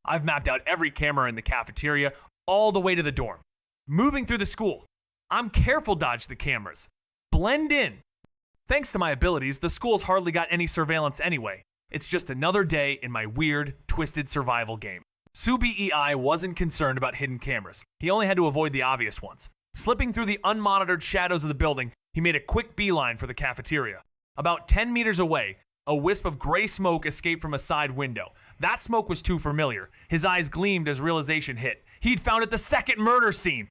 I've mapped out every camera in the cafeteria, all the way to the dorm. Moving through the school, I'm careful dodge the cameras. Blend in. Thanks to my abilities, the school's hardly got any surveillance anyway. It's just another day in my weird, twisted survival game. Subi wasn't concerned about hidden cameras. He only had to avoid the obvious ones. Slipping through the unmonitored shadows of the building, he made a quick beeline for the cafeteria. About 10 meters away, a wisp of gray smoke escaped from a side window. That smoke was too familiar. His eyes gleamed as realization hit. He'd found it the second murder scene.